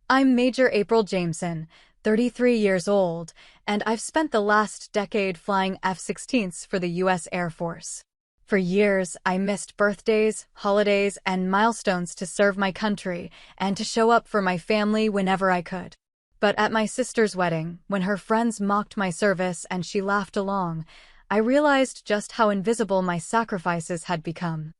I'm Major April Jameson, 33 years old, and I've spent the last decade flying F-16s for the U.S. Air Force. For years, I missed birthdays, holidays, and milestones to serve my country and to show up for my family whenever I could. But at my sister's wedding, when her friends mocked my service and she laughed along, I realized just how invisible my sacrifices had become.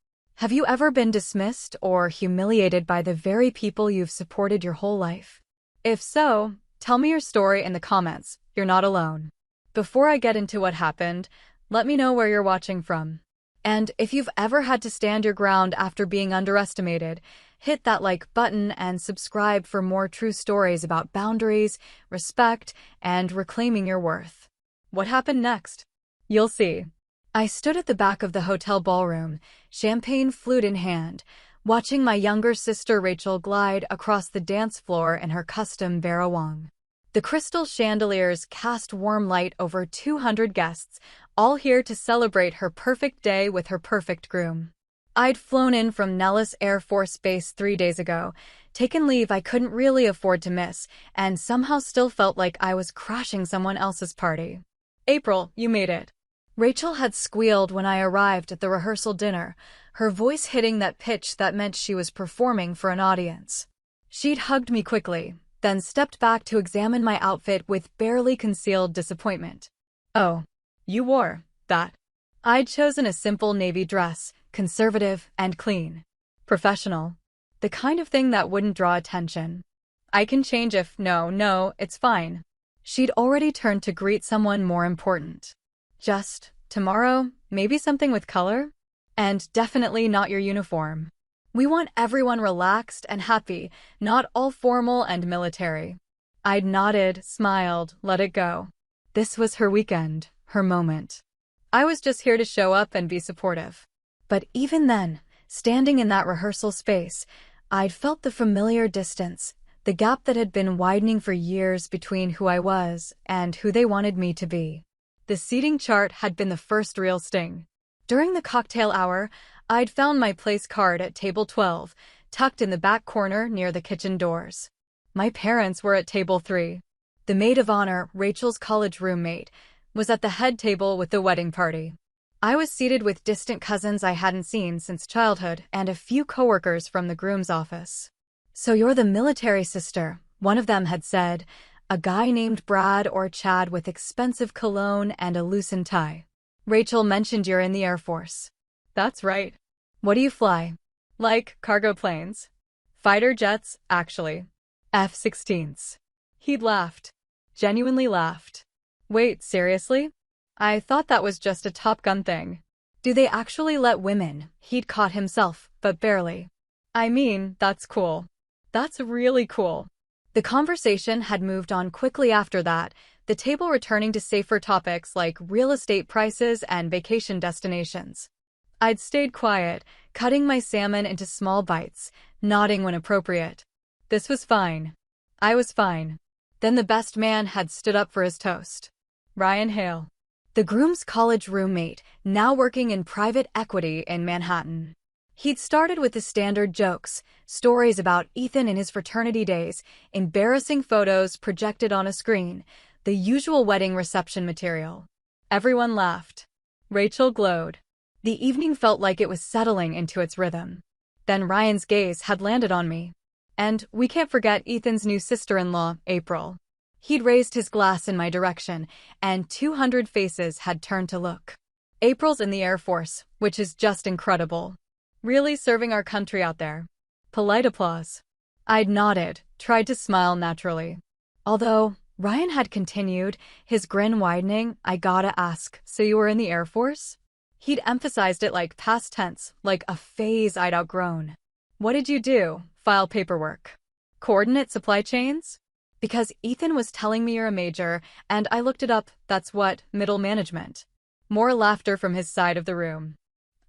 Have you ever been dismissed or humiliated by the very people you've supported your whole life? If so, tell me your story in the comments. You're not alone. Before I get into what happened, let me know where you're watching from. And if you've ever had to stand your ground after being underestimated, hit that like button and subscribe for more true stories about boundaries, respect, and reclaiming your worth. What happened next? You'll see. I stood at the back of the hotel ballroom, champagne flute in hand, watching my younger sister Rachel glide across the dance floor in her custom Vera Wang. The crystal chandeliers cast warm light over 200 guests, all here to celebrate her perfect day with her perfect groom. I'd flown in from Nellis Air Force Base 3 days ago, taken leave I couldn't really afford to miss, and somehow still felt like I was crashing someone else's party. April, you made it. Rachel had squealed when I arrived at the rehearsal dinner, her voice hitting that pitch that meant she was performing for an audience. She'd hugged me quickly, then stepped back to examine my outfit with barely concealed disappointment. Oh, you wore that. I'd chosen a simple navy dress, conservative and clean. Professional. The kind of thing that wouldn't draw attention. I can change if no, it's fine. She'd already turned to greet someone more important. Just, tomorrow, maybe something with color? And definitely not your uniform. We want everyone relaxed and happy, not all formal and military. I'd nodded, smiled, let it go. This was her weekend, her moment. I was just here to show up and be supportive. But even then, standing in that rehearsal space, I'd felt the familiar distance, the gap that had been widening for years between who I was and who they wanted me to be. The seating chart had been the first real sting. During the cocktail hour, I'd found my place card at table 12, tucked in the back corner near the kitchen doors. My parents were at table 3. The maid of honor, Rachel's college roommate, was at the head table with the wedding party. I was seated with distant cousins I hadn't seen since childhood and a few coworkers from the groom's office. "So you're the military sister," one of them had said, a guy named Brad or Chad with expensive cologne and a loosened tie. "Rachel mentioned you're in the Air Force." "That's right." "What do you fly?" "Like cargo planes." "Fighter jets, actually. F-16s. He'd laughed. Genuinely laughed. "Wait, seriously? I thought that was just a Top Gun thing." "Do they actually let women?" He'd caught himself, but barely. "I mean, that's cool. That's really cool." The conversation had moved on quickly after that, the table returning to safer topics like real estate prices and vacation destinations. I'd stayed quiet, cutting my salmon into small bites, nodding when appropriate. This was fine. I was fine. Then the best man had stood up for his toast. Ryan Hale. The groom's college roommate, now working in private equity in Manhattan. He'd started with the standard jokes, stories about Ethan in his fraternity days, embarrassing photos projected on a screen, the usual wedding reception material. Everyone laughed. Rachel glowed. The evening felt like it was settling into its rhythm. Then Ryan's gaze had landed on me. And we can't forget Ethan's new sister-in-law, April. He'd raised his glass in my direction, and 200 faces had turned to look. April's in the Air Force, which is just incredible. Really serving our country out there. Polite applause. I'd nodded, tried to smile naturally. Although, Ryan had continued, his grin widening, "I gotta ask, so you were in the Air Force?" He'd emphasized it like past tense, like a phase I'd outgrown. "What did you do? File paperwork? Coordinate supply chains?" "Because Ethan was telling me you're a major, and I looked it up, that's what, middle management." More laughter from his side of the room.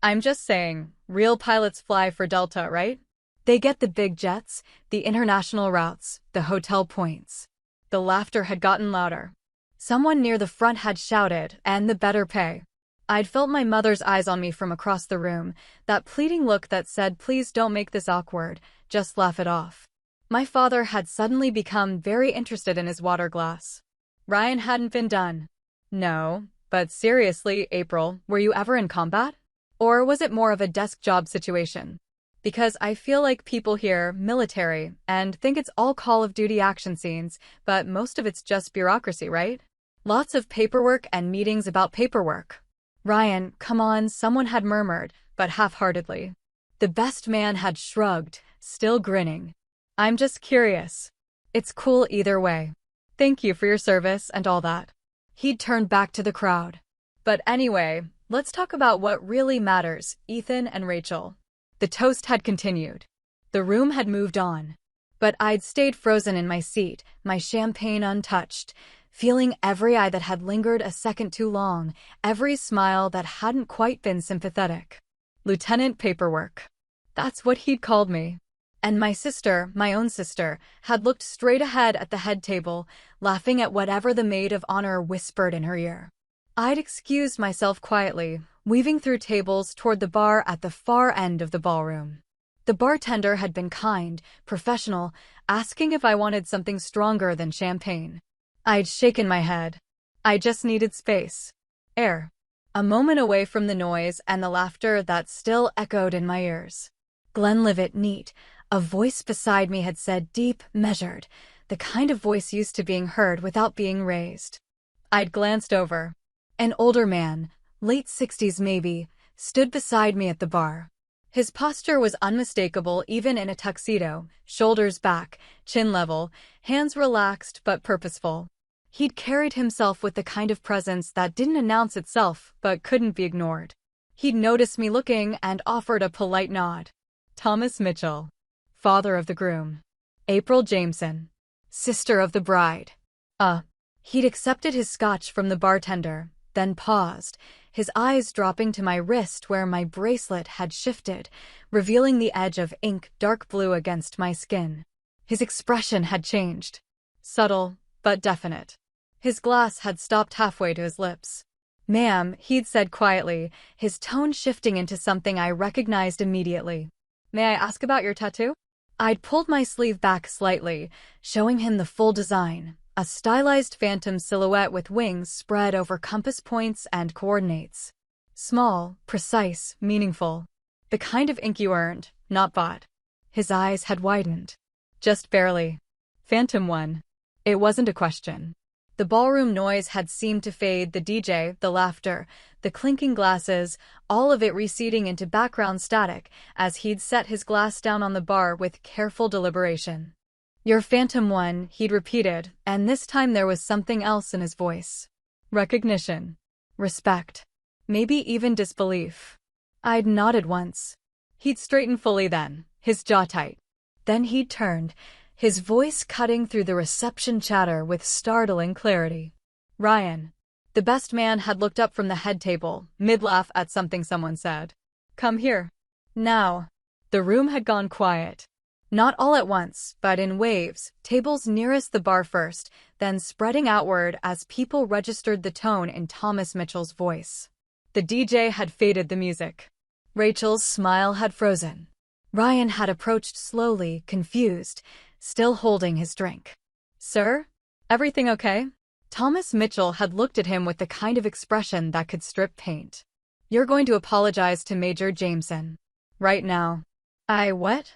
"I'm just saying, real pilots fly for Delta, right? They get the big jets, the international routes, the hotel points." The laughter had gotten louder. Someone near the front had shouted, "And the better pay." I'd felt my mother's eyes on me from across the room, that pleading look that said, "Please don't make this awkward, just laugh it off." My father had suddenly become very interested in his water glass. Ryan hadn't been done. No, but seriously, April, were you ever in combat? Or was it more of a desk job situation? Because I feel like people hear military and think it's all Call of Duty action scenes, but most of it's just bureaucracy, right? Lots of paperwork and meetings about paperwork. Ryan, come on, someone had murmured, but half-heartedly. The best man had shrugged, still grinning. I'm just curious. It's cool either way. Thank you for your service and all that. He'd turned back to the crowd. But anyway, let's talk about what really matters, Ethan and Rachel. The toast had continued. The room had moved on. But I'd stayed frozen in my seat, my champagne untouched, feeling every eye that had lingered a second too long, every smile that hadn't quite been sympathetic. Lieutenant Paperwork. That's what he'd called me. And my sister, my own sister, had looked straight ahead at the head table, laughing at whatever the maid of honor whispered in her ear. I'd excused myself quietly, weaving through tables toward the bar at the far end of the ballroom. The bartender had been kind, professional, asking if I wanted something stronger than champagne. I'd shaken my head. I just needed space. Air. A moment away from the noise and the laughter that still echoed in my ears. Glenlivet, neat. A voice beside me had said deep, measured, the kind of voice used to being heard without being raised. I'd glanced over. An older man, late 60s maybe, stood beside me at the bar. His posture was unmistakable even in a tuxedo, shoulders back, chin level, hands relaxed but purposeful. He'd carried himself with the kind of presence that didn't announce itself but couldn't be ignored. He'd noticed me looking and offered a polite nod. Thomas Mitchell. Father of the groom. April Jameson. Sister of the bride. He'd accepted his scotch from the bartender, then paused, his eyes dropping to my wrist where my bracelet had shifted, revealing the edge of ink dark blue against my skin. His expression had changed. Subtle, but definite. His glass had stopped halfway to his lips. Ma'am, he'd said quietly, his tone shifting into something I recognized immediately. May I ask about your tattoo? I'd pulled my sleeve back slightly, showing him the full design, a stylized phantom silhouette with wings spread over compass points and coordinates. Small, precise, meaningful. The kind of ink you earned, not bought. His eyes had widened. Just barely. Phantom one. It wasn't a question. The ballroom noise had seemed to fade, the DJ, the laughter, the clinking glasses, all of it receding into background static as he'd set his glass down on the bar with careful deliberation. Your Phantom one, he'd repeated, and this time there was something else in his voice. Recognition. Respect. Maybe even disbelief. I'd nodded once. He'd straightened fully then, his jaw tight. Then he'd turned, his voice cutting through the reception chatter with startling clarity. Ryan. The best man had looked up from the head table, mid-laugh at something someone said. Come here. Now. The room had gone quiet. Not all at once, but in waves, tables nearest the bar first, then spreading outward as people registered the tone in Thomas Mitchell's voice. The DJ had faded the music. Rachel's smile had frozen. Ryan had approached slowly, confused, still holding his drink. Sir? Everything okay? Thomas Mitchell had looked at him with the kind of expression that could strip paint. You're going to apologize to Major Jameson. Right now. What?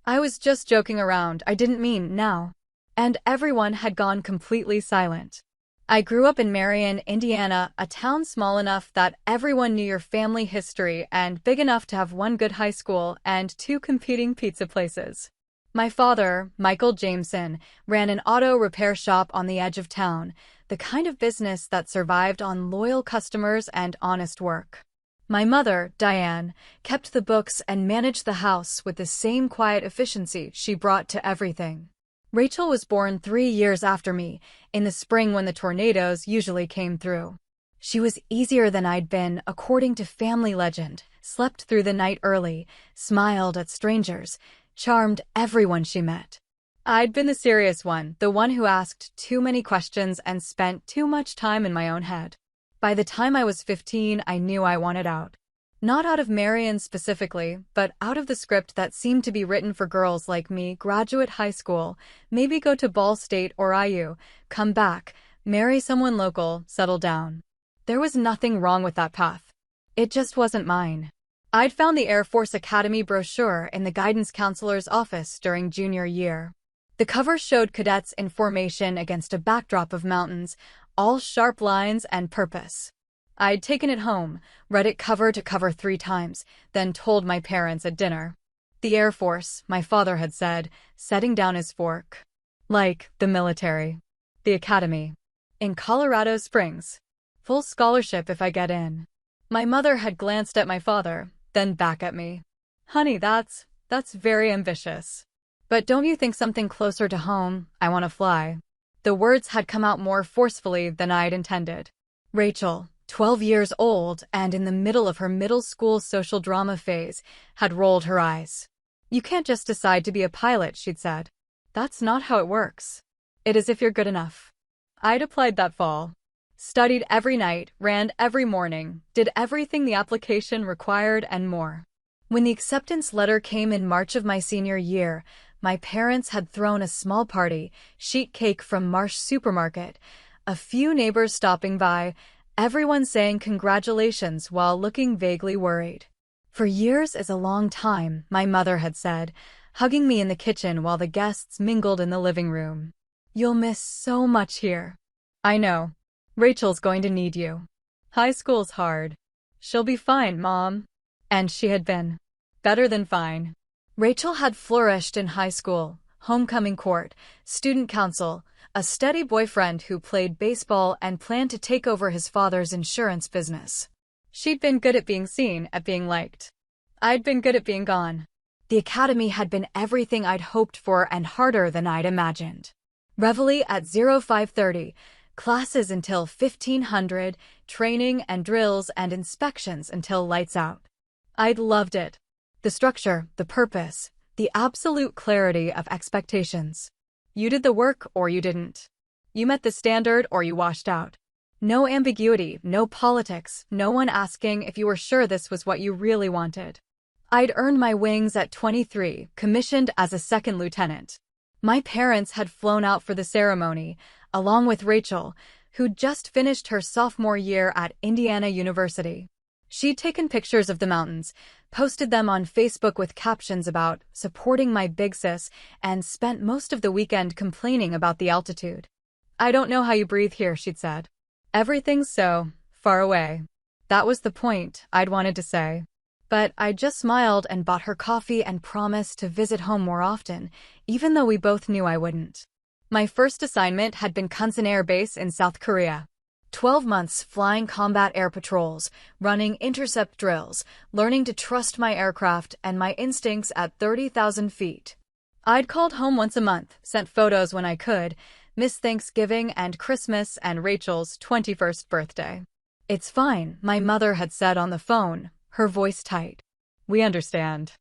I was just joking around, I didn't mean now. And everyone had gone completely silent. I grew up in Marion, Indiana, a town small enough that everyone knew your family history and big enough to have one good high school and two competing pizza places. My father, Michael Jameson, ran an auto repair shop on the edge of town, the kind of business that survived on loyal customers and honest work. My mother, Diane, kept the books and managed the house with the same quiet efficiency she brought to everything. Rachel was born 3 years after me, in the spring when the tornadoes usually came through. She was easier than I'd been, according to family legend, slept through the night early, smiled at strangers, charmed everyone she met. I'd been the serious one, the one who asked too many questions and spent too much time in my own head. By the time I was 15, I knew I wanted out. Not out of Marion specifically, but out of the script that seemed to be written for girls like me, graduate high school, maybe go to Ball State or IU, come back, marry someone local, settle down. There was nothing wrong with that path. It just wasn't mine. I'd found the Air Force Academy brochure in the guidance counselor's office during junior year. The cover showed cadets in formation against a backdrop of mountains, all sharp lines and purpose. I'd taken it home, read it cover to cover 3 times, then told my parents at dinner. The Air Force, my father had said, setting down his fork. Like the military. The academy. In Colorado Springs. Full scholarship if I get in. My mother had glanced at my father, then back at me. Honey, that's very ambitious. But don't you think something closer to home, I want to fly? The words had come out more forcefully than I'd intended. Rachel, 12 years old and in the middle of her middle school social drama phase, had rolled her eyes. You can't just decide to be a pilot, she'd said. That's not how it works. It is if you're good enough. I'd applied that fall. Studied every night, ran every morning, did everything the application required and more. When the acceptance letter came in March of my senior year, my parents had thrown a small party, sheet cake from Marsh Supermarket, a few neighbors stopping by, everyone saying congratulations while looking vaguely worried. For years is a long time, my mother had said, hugging me in the kitchen while the guests mingled in the living room. You'll miss so much here. I know. Rachel's going to need you. High school's hard. She'll be fine, Mom. And she had been. Better than fine. Rachel had flourished in high school, homecoming court, student council, a steady boyfriend who played baseball and planned to take over his father's insurance business. She'd been good at being seen, at being liked. I'd been good at being gone. The academy had been everything I'd hoped for and harder than I'd imagined. Reveille at 05:30, classes until 1500, training and drills and inspections until lights out. I'd loved it. The structure, the purpose, the absolute clarity of expectations. You did the work or you didn't. You met the standard or you washed out. No ambiguity, no politics, no one asking if you were sure this was what you really wanted. I'd earned my wings at 23, commissioned as a second lieutenant. My parents had flown out for the ceremony, along with Rachel, who'd just finished her sophomore year at Indiana University. She'd taken pictures of the mountains, posted them on Facebook with captions about supporting my big sis, and spent most of the weekend complaining about the altitude. I don't know how you breathe here, she'd said. Everything's so far away. That was the point, I'd wanted to say. But I just smiled and bought her coffee and promised to visit home more often, even though we both knew I wouldn't. My first assignment had been Kunsan Air Base in South Korea. 12 months flying combat air patrols, running intercept drills, learning to trust my aircraft and my instincts at 30,000 feet. I'd called home once a month, sent photos when I could, missed Thanksgiving and Christmas and Rachel's 21st birthday. It's fine, my mother had said on the phone, her voice tight. We understand.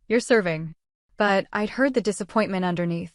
You're serving. But I'd heard the disappointment underneath.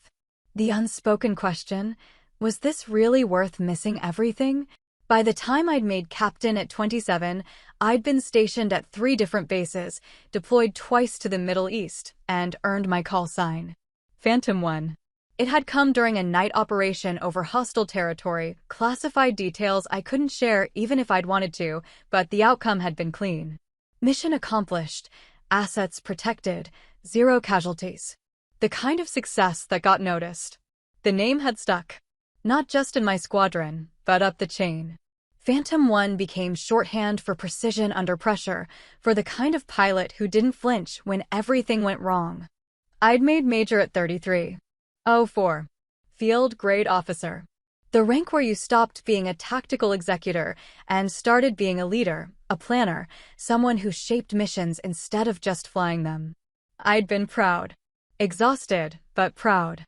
The unspoken question, was this really worth missing everything? By the time I'd made captain at 27, I'd been stationed at 3 different bases, deployed twice to the Middle East, and earned my call sign. Phantom 1. It had come during a night operation over hostile territory, classified details I couldn't share even if I'd wanted to, but the outcome had been clean. Mission accomplished, assets protected, 0 casualties. The kind of success that got noticed. The name had stuck. Not just in my squadron, but up the chain. Phantom 1 became shorthand for precision under pressure, for the kind of pilot who didn't flinch when everything went wrong. I'd made major at 33. 04. Field grade officer. The rank where you stopped being a tactical executor and started being a leader, a planner, someone who shaped missions instead of just flying them. I'd been proud. Exhausted, but proud.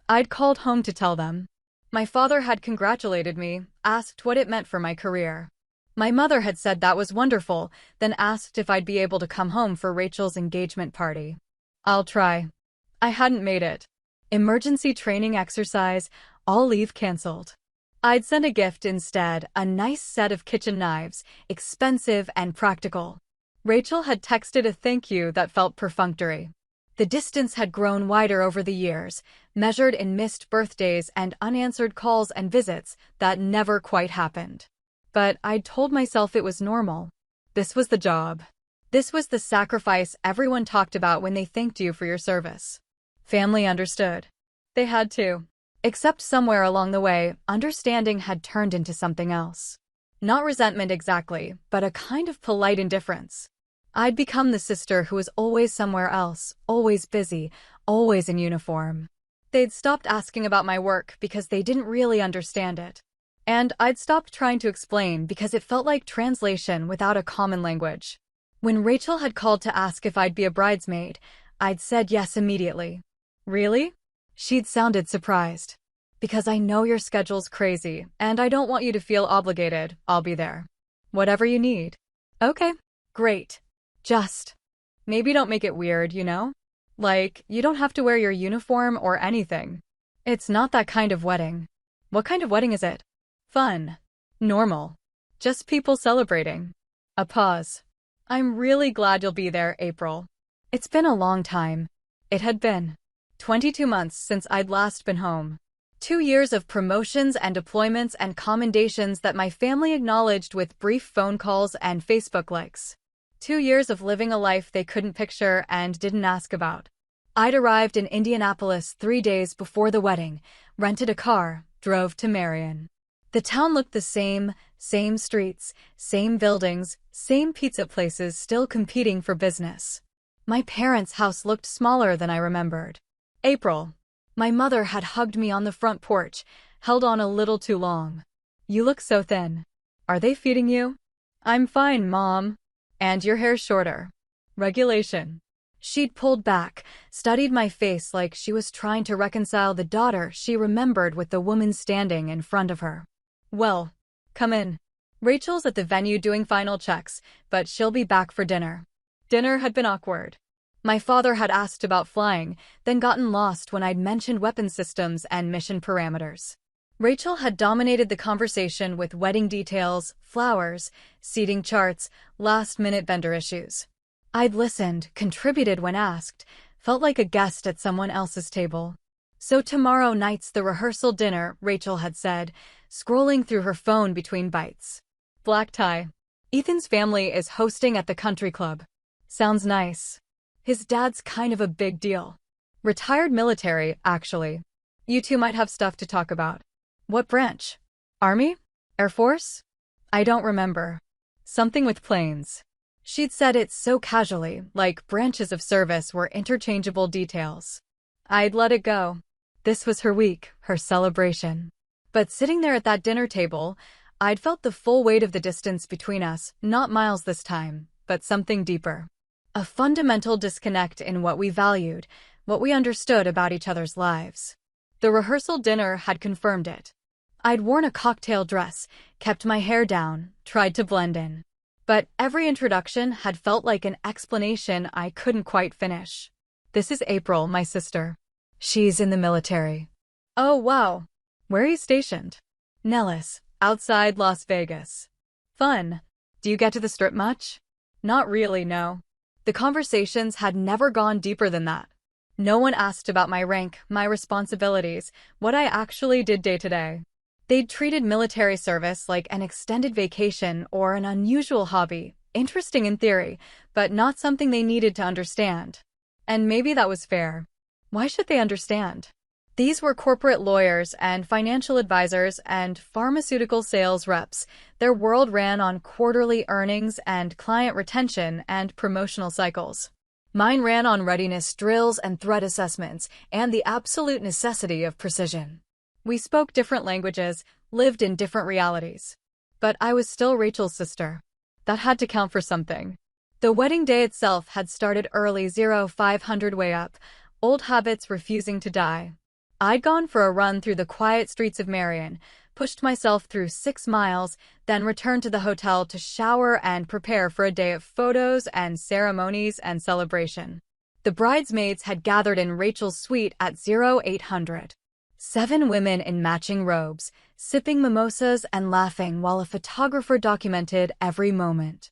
I'd called home to tell them. My father had congratulated me, asked what it meant for my career. My mother had said that was wonderful, then asked if I'd be able to come home for Rachel's engagement party. I'll try. I hadn't made it. Emergency training exercise, all leave canceled. I'd sent a gift instead, a nice set of kitchen knives, expensive and practical. Rachel had texted a thank you that felt perfunctory. The distance had grown wider over the years, measured in missed birthdays and unanswered calls and visits that never quite happened. But I'd told myself it was normal. This was the job. This was the sacrifice everyone talked about when they thanked you for your service. Family understood. They had to. Except somewhere along the way, understanding had turned into something else. Not resentment exactly, but a kind of polite indifference. I'd become the sister who was always somewhere else, always busy, always in uniform. They'd stopped asking about my work because they didn't really understand it. And I'd stopped trying to explain because it felt like translation without a common language. When Rachel had called to ask if I'd be a bridesmaid, I'd said yes immediately. Really? She'd sounded surprised. Because I know your schedule's crazy, and I don't want you to feel obligated, I'll be there. Whatever you need. Okay, great. Just, maybe don't make it weird, you know? Like, you don't have to wear your uniform or anything. It's not that kind of wedding. What kind of wedding is it? Fun. Normal. Just people celebrating. A pause. I'm really glad you'll be there, April. It's been a long time. It had been 22 months since I'd last been home. 2 years of promotions and deployments and commendations that my family acknowledged with brief phone calls and Facebook likes. 2 years of living a life they couldn't picture and didn't ask about. I'd arrived in Indianapolis 3 days before the wedding, rented a car, drove to Marion. The town looked the same streets, same buildings, same pizza places still competing for business. My parents' house looked smaller than I remembered. April. My mother had hugged me on the front porch, held on a little too long. You look so thin. Are they feeding you? I'm fine, Mom. And your hair's shorter. Regulation. She'd pulled back, studied my face like she was trying to reconcile the daughter she remembered with the woman standing in front of her. Well, come in. Rachel's at the venue doing final checks, but she'll be back for dinner. Dinner had been awkward. My father had asked about flying, then gotten lost when I'd mentioned weapon systems and mission parameters. Rachel had dominated the conversation with wedding details, flowers, seating charts, last-minute vendor issues. I'd listened, contributed when asked, felt like a guest at someone else's table. So tomorrow night's the rehearsal dinner, Rachel had said, scrolling through her phone between bites. Black tie. Ethan's family is hosting at the country club. Sounds nice. His dad's kind of a big deal. Retired military, actually. You two might have stuff to talk about. What branch? Army? Air Force? I don't remember. Something with planes. She'd said it so casually, like branches of service were interchangeable details. I'd let it go. This was her week, her celebration. But sitting there at that dinner table, I'd felt the full weight of the distance between us, not miles this time, but something deeper. A fundamental disconnect in what we valued, what we understood about each other's lives. The rehearsal dinner had confirmed it. I'd worn a cocktail dress, kept my hair down, tried to blend in. But every introduction had felt like an explanation I couldn't quite finish. This is April, my sister. She's in the military. Oh, wow. Where are you stationed? Nellis, outside Las Vegas. Fun. Do you get to the Strip much? Not really, no. The conversations had never gone deeper than that. No one asked about my rank, my responsibilities, what I actually did day to day. They'd treated military service like an extended vacation or an unusual hobby, interesting in theory, but not something they needed to understand. And maybe that was fair. Why should they understand? These were corporate lawyers and financial advisors and pharmaceutical sales reps. Their world ran on quarterly earnings and client retention and promotional cycles. Mine ran on readiness drills and threat assessments and the absolute necessity of precision. We spoke different languages, lived in different realities. But I was still Rachel's sister. That had to count for something. The wedding day itself had started early 0500 way up, old habits refusing to die. I'd gone for a run through the quiet streets of Marion, pushed myself through 6 miles, then returned to the hotel to shower and prepare for a day of photos and ceremonies and celebration. The bridesmaids had gathered in Rachel's suite at 0800. 7 women in matching robes, sipping mimosas and laughing while a photographer documented every moment.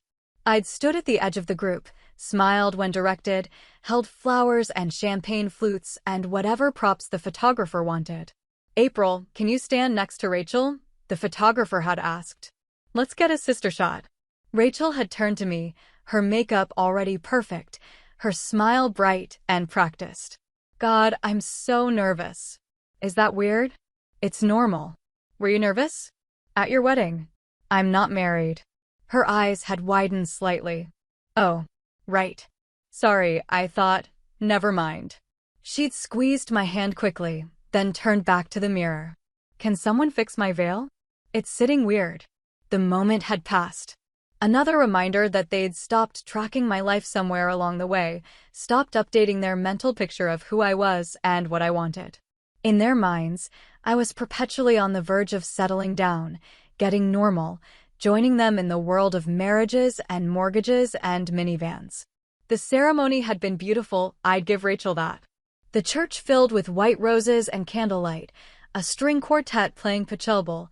I'd stood at the edge of the group, smiled when directed, held flowers and champagne flutes and whatever props the photographer wanted. "April, can you stand next to Rachel?" the photographer had asked. "Let's get a sister shot." Rachel had turned to me, her makeup already perfect, her smile bright and practiced. God, I'm so nervous. Is that weird? It's normal. Were you nervous? At your wedding. I'm not married. Her eyes had widened slightly. Oh, right. Sorry, I thought. Never mind. She'd squeezed my hand quickly, then turned back to the mirror. Can someone fix my veil? It's sitting weird. The moment had passed. Another reminder that they'd stopped tracking my life somewhere along the way, stopped updating their mental picture of who I was and what I wanted. In their minds, I was perpetually on the verge of settling down, getting normal, joining them in the world of marriages and mortgages and minivans. The ceremony had been beautiful, I'd give Rachel that. The church filled with white roses and candlelight, a string quartet playing pachelbel,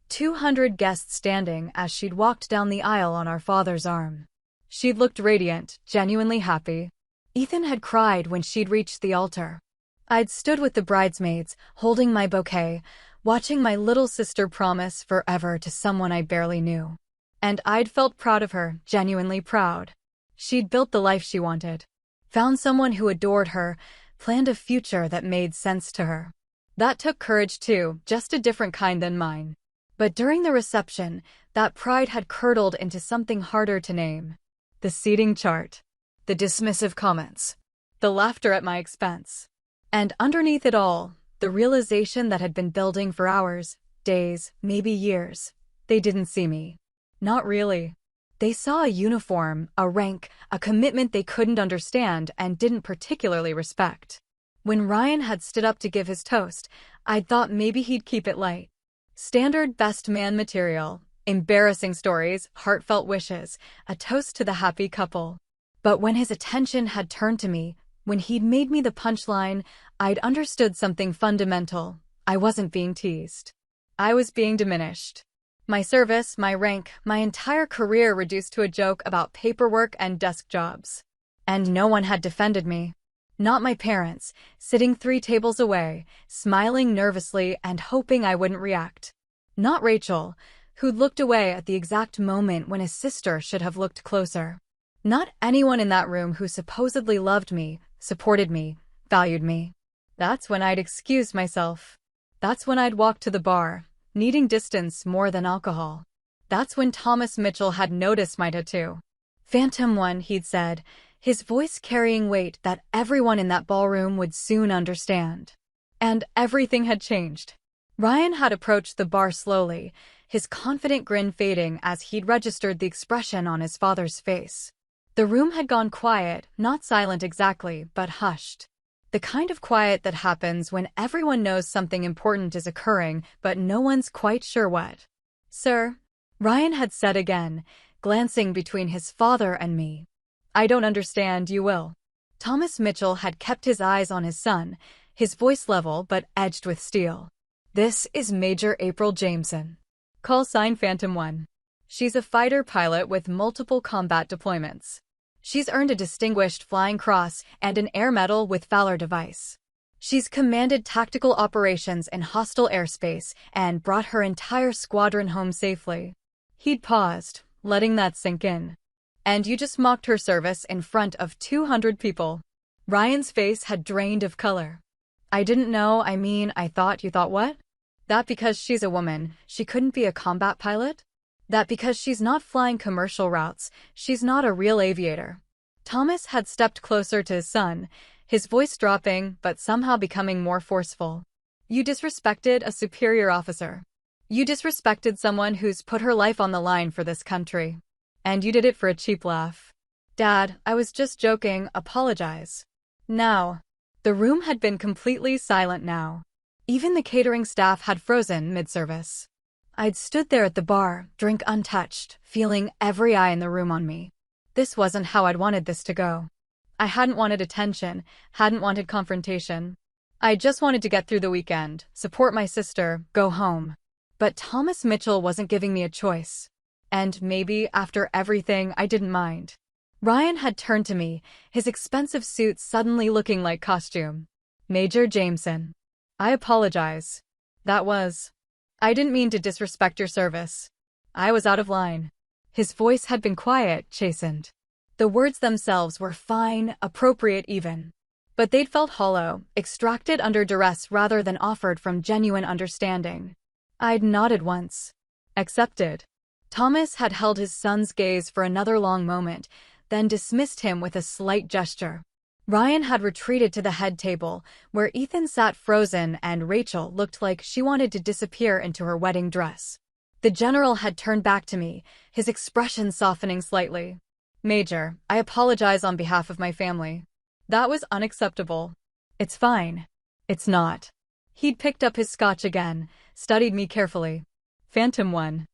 200 guests standing as she'd walked down the aisle on our father's arm. She'd looked radiant, genuinely happy. Ethan had cried when she'd reached the altar. I'd stood with the bridesmaids, holding my bouquet, watching my little sister promise forever to someone I barely knew. And I'd felt proud of her, genuinely proud. She'd built the life she wanted. Found someone who adored her, planned a future that made sense to her. That took courage too, just a different kind than mine. But during the reception, that pride had curdled into something harder to name. The seating chart. The dismissive comments. The laughter at my expense. And underneath it all, the realization that had been building for hours, days, maybe years. They didn't see me. Not really. They saw a uniform, a rank, a commitment they couldn't understand and didn't particularly respect. When Ryan had stood up to give his toast, I'd thought maybe he'd keep it light. Standard best man material, embarrassing stories, heartfelt wishes, a toast to the happy couple. But when his attention had turned to me, when he'd made me the punchline, I'd understood something fundamental. I wasn't being teased. I was being diminished. My service, my rank, my entire career reduced to a joke about paperwork and desk jobs. And no one had defended me. Not my parents, sitting 3 tables away, smiling nervously and hoping I wouldn't react. Not Rachel, who'd looked away at the exact moment when his sister should have looked closer. Not anyone in that room who supposedly loved me, supported me, valued me. That's when I'd excused myself. That's when I'd walked to the bar, needing distance more than alcohol. That's when Thomas Mitchell had noticed my tattoo. Phantom one, he'd said, his voice carrying weight that everyone in that ballroom would soon understand. And everything had changed. Ryan had approached the bar slowly, his confident grin fading as he'd registered the expression on his father's face. The room had gone quiet, not silent exactly, but hushed. The kind of quiet that happens when everyone knows something important is occurring, but no one's quite sure what. "Sir," Ryan had said again, glancing between his father and me. "I don't understand, you will." Thomas Mitchell had kept his eyes on his son, his voice level but edged with steel. "This is Major April Jameson. Call sign Phantom 1. She's a fighter pilot with multiple combat deployments. She's earned a Distinguished Flying Cross and an Air Medal with Valor Device. She's commanded tactical operations in hostile airspace and brought her entire squadron home safely." He'd paused, letting that sink in. "And you just mocked her service in front of 200 people. Ryan's face had drained of color. "I didn't know, I thought you thought what? That because she's a woman, she couldn't be a combat pilot? That because she's not flying commercial routes, she's not a real aviator?" Thomas had stepped closer to his son, his voice dropping but somehow becoming more forceful. "You disrespected a superior officer. You disrespected someone who's put her life on the line for this country. And you did it for a cheap laugh." "Dad, I was just joking, apologize." Now. The room had been completely silent now. Even the catering staff had frozen mid-service. I'd stood there at the bar, drink untouched, feeling every eye in the room on me. This wasn't how I'd wanted this to go. I hadn't wanted attention, hadn't wanted confrontation. I just wanted to get through the weekend, support my sister, go home. But Thomas Mitchell wasn't giving me a choice. And maybe, after everything, I didn't mind. Ryan had turned to me, his expensive suit suddenly looking like costume. Major Jameson. I apologize. I didn't mean to disrespect your service. I was out of line. His voice had been quiet, chastened. The words themselves were fine, appropriate even. But they'd felt hollow, extracted under duress rather than offered from genuine understanding. I'd nodded once. Accepted. Thomas had held his son's gaze for another long moment, then dismissed him with a slight gesture. Ryan had retreated to the head table, where Ethan sat frozen and Rachel looked like she wanted to disappear into her wedding dress. The general had turned back to me, his expression softening slightly. Major, I apologize on behalf of my family. That was unacceptable. It's fine. It's not. He'd picked up his scotch again, studied me carefully. Phantom 1.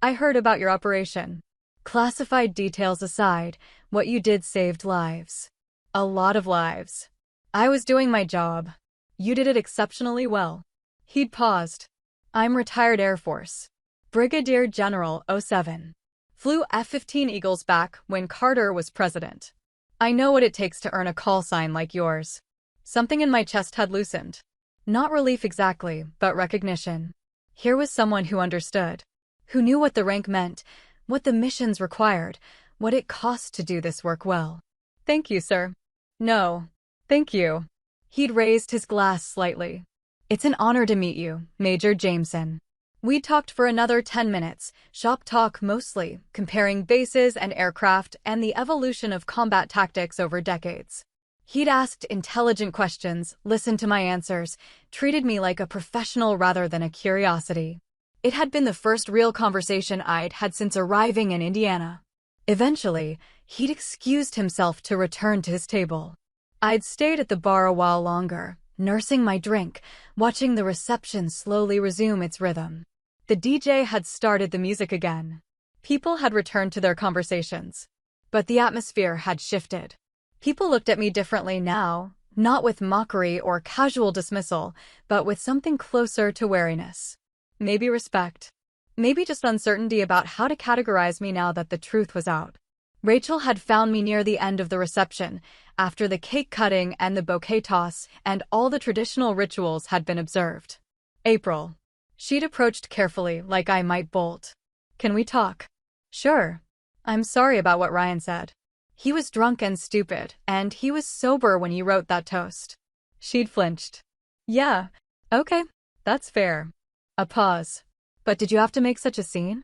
I heard about your operation. Classified details aside, what you did saved lives. A lot of lives. I was doing my job. You did it exceptionally well. He'd paused. I'm retired Air Force. Brigadier General 07. Flew F-15 Eagles back when Carter was president. I know what it takes to earn a call sign like yours. Something in my chest had loosened. Not relief exactly, but recognition. Here was someone who understood. Who knew what the rank meant, what the missions required, what it cost to do this work well. Thank you, sir. No. Thank you. He'd raised his glass slightly. It's an honor to meet you, Major Jameson. We talked for another 10 minutes, shop talk mostly, comparing bases and aircraft and the evolution of combat tactics over decades. He'd asked intelligent questions, listened to my answers, treated me like a professional rather than a curiosity. It had been the first real conversation I'd had since arriving in Indiana. Eventually, he'd excused himself to return to his table. I'd stayed at the bar a while longer, nursing my drink, watching the reception slowly resume its rhythm. The DJ had started the music again. People had returned to their conversations. But the atmosphere had shifted. People looked at me differently now, not with mockery or casual dismissal, but with something closer to wariness. Maybe respect. Maybe just uncertainty about how to categorize me now that the truth was out. Rachel had found me near the end of the reception, after the cake cutting and the bouquet toss, and all the traditional rituals had been observed. April. She'd approached carefully, like I might bolt. Can we talk? Sure. I'm sorry about what Ryan said. He was drunk and stupid, and he was sober when he wrote that toast. She'd flinched. Yeah. Okay. That's fair. A pause. But did you have to make such a scene?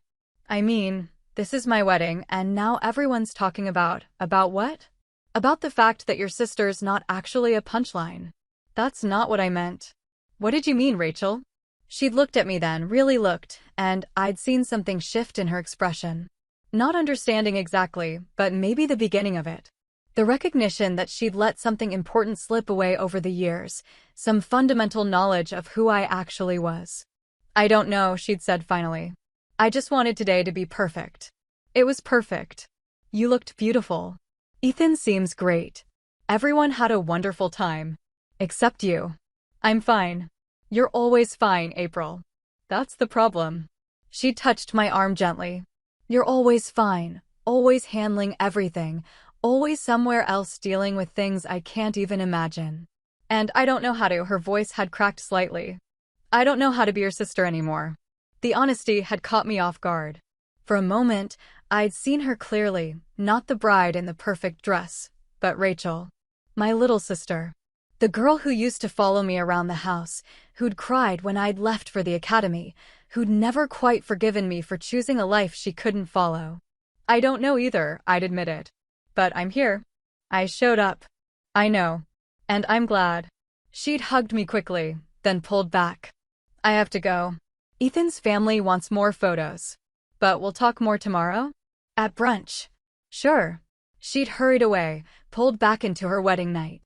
I mean, this is my wedding, and now everyone's talking about what? About the fact that your sister's not actually a punchline. That's not what I meant. What did you mean, Rachel? She'd looked at me then, really looked, and I'd seen something shift in her expression. Not understanding exactly, but maybe the beginning of it. The recognition that she'd let something important slip away over the years, some fundamental knowledge of who I actually was. I don't know, she'd said finally. I just wanted today to be perfect. It was perfect. You looked beautiful. Ethan seems great. Everyone had a wonderful time. Except you. I'm fine. You're always fine, April. That's the problem. She touched my arm gently. You're always fine, always handling everything, always somewhere else dealing with things I can't even imagine. And I don't know how to, her voice had cracked slightly. I don't know how to be your sister anymore. The honesty had caught me off guard. For a moment, I'd seen her clearly, not the bride in the perfect dress, but Rachel. My little sister. The girl who used to follow me around the house, who'd cried when I'd left for the academy, who'd never quite forgiven me for choosing a life she couldn't follow. I don't know either, I'd admit it. But I'm here. I showed up. I know. And I'm glad. She'd hugged me quickly, then pulled back. I have to go. Ethan's family wants more photos. But we'll talk more tomorrow? At brunch. Sure. She'd hurried away, pulled back into her wedding night.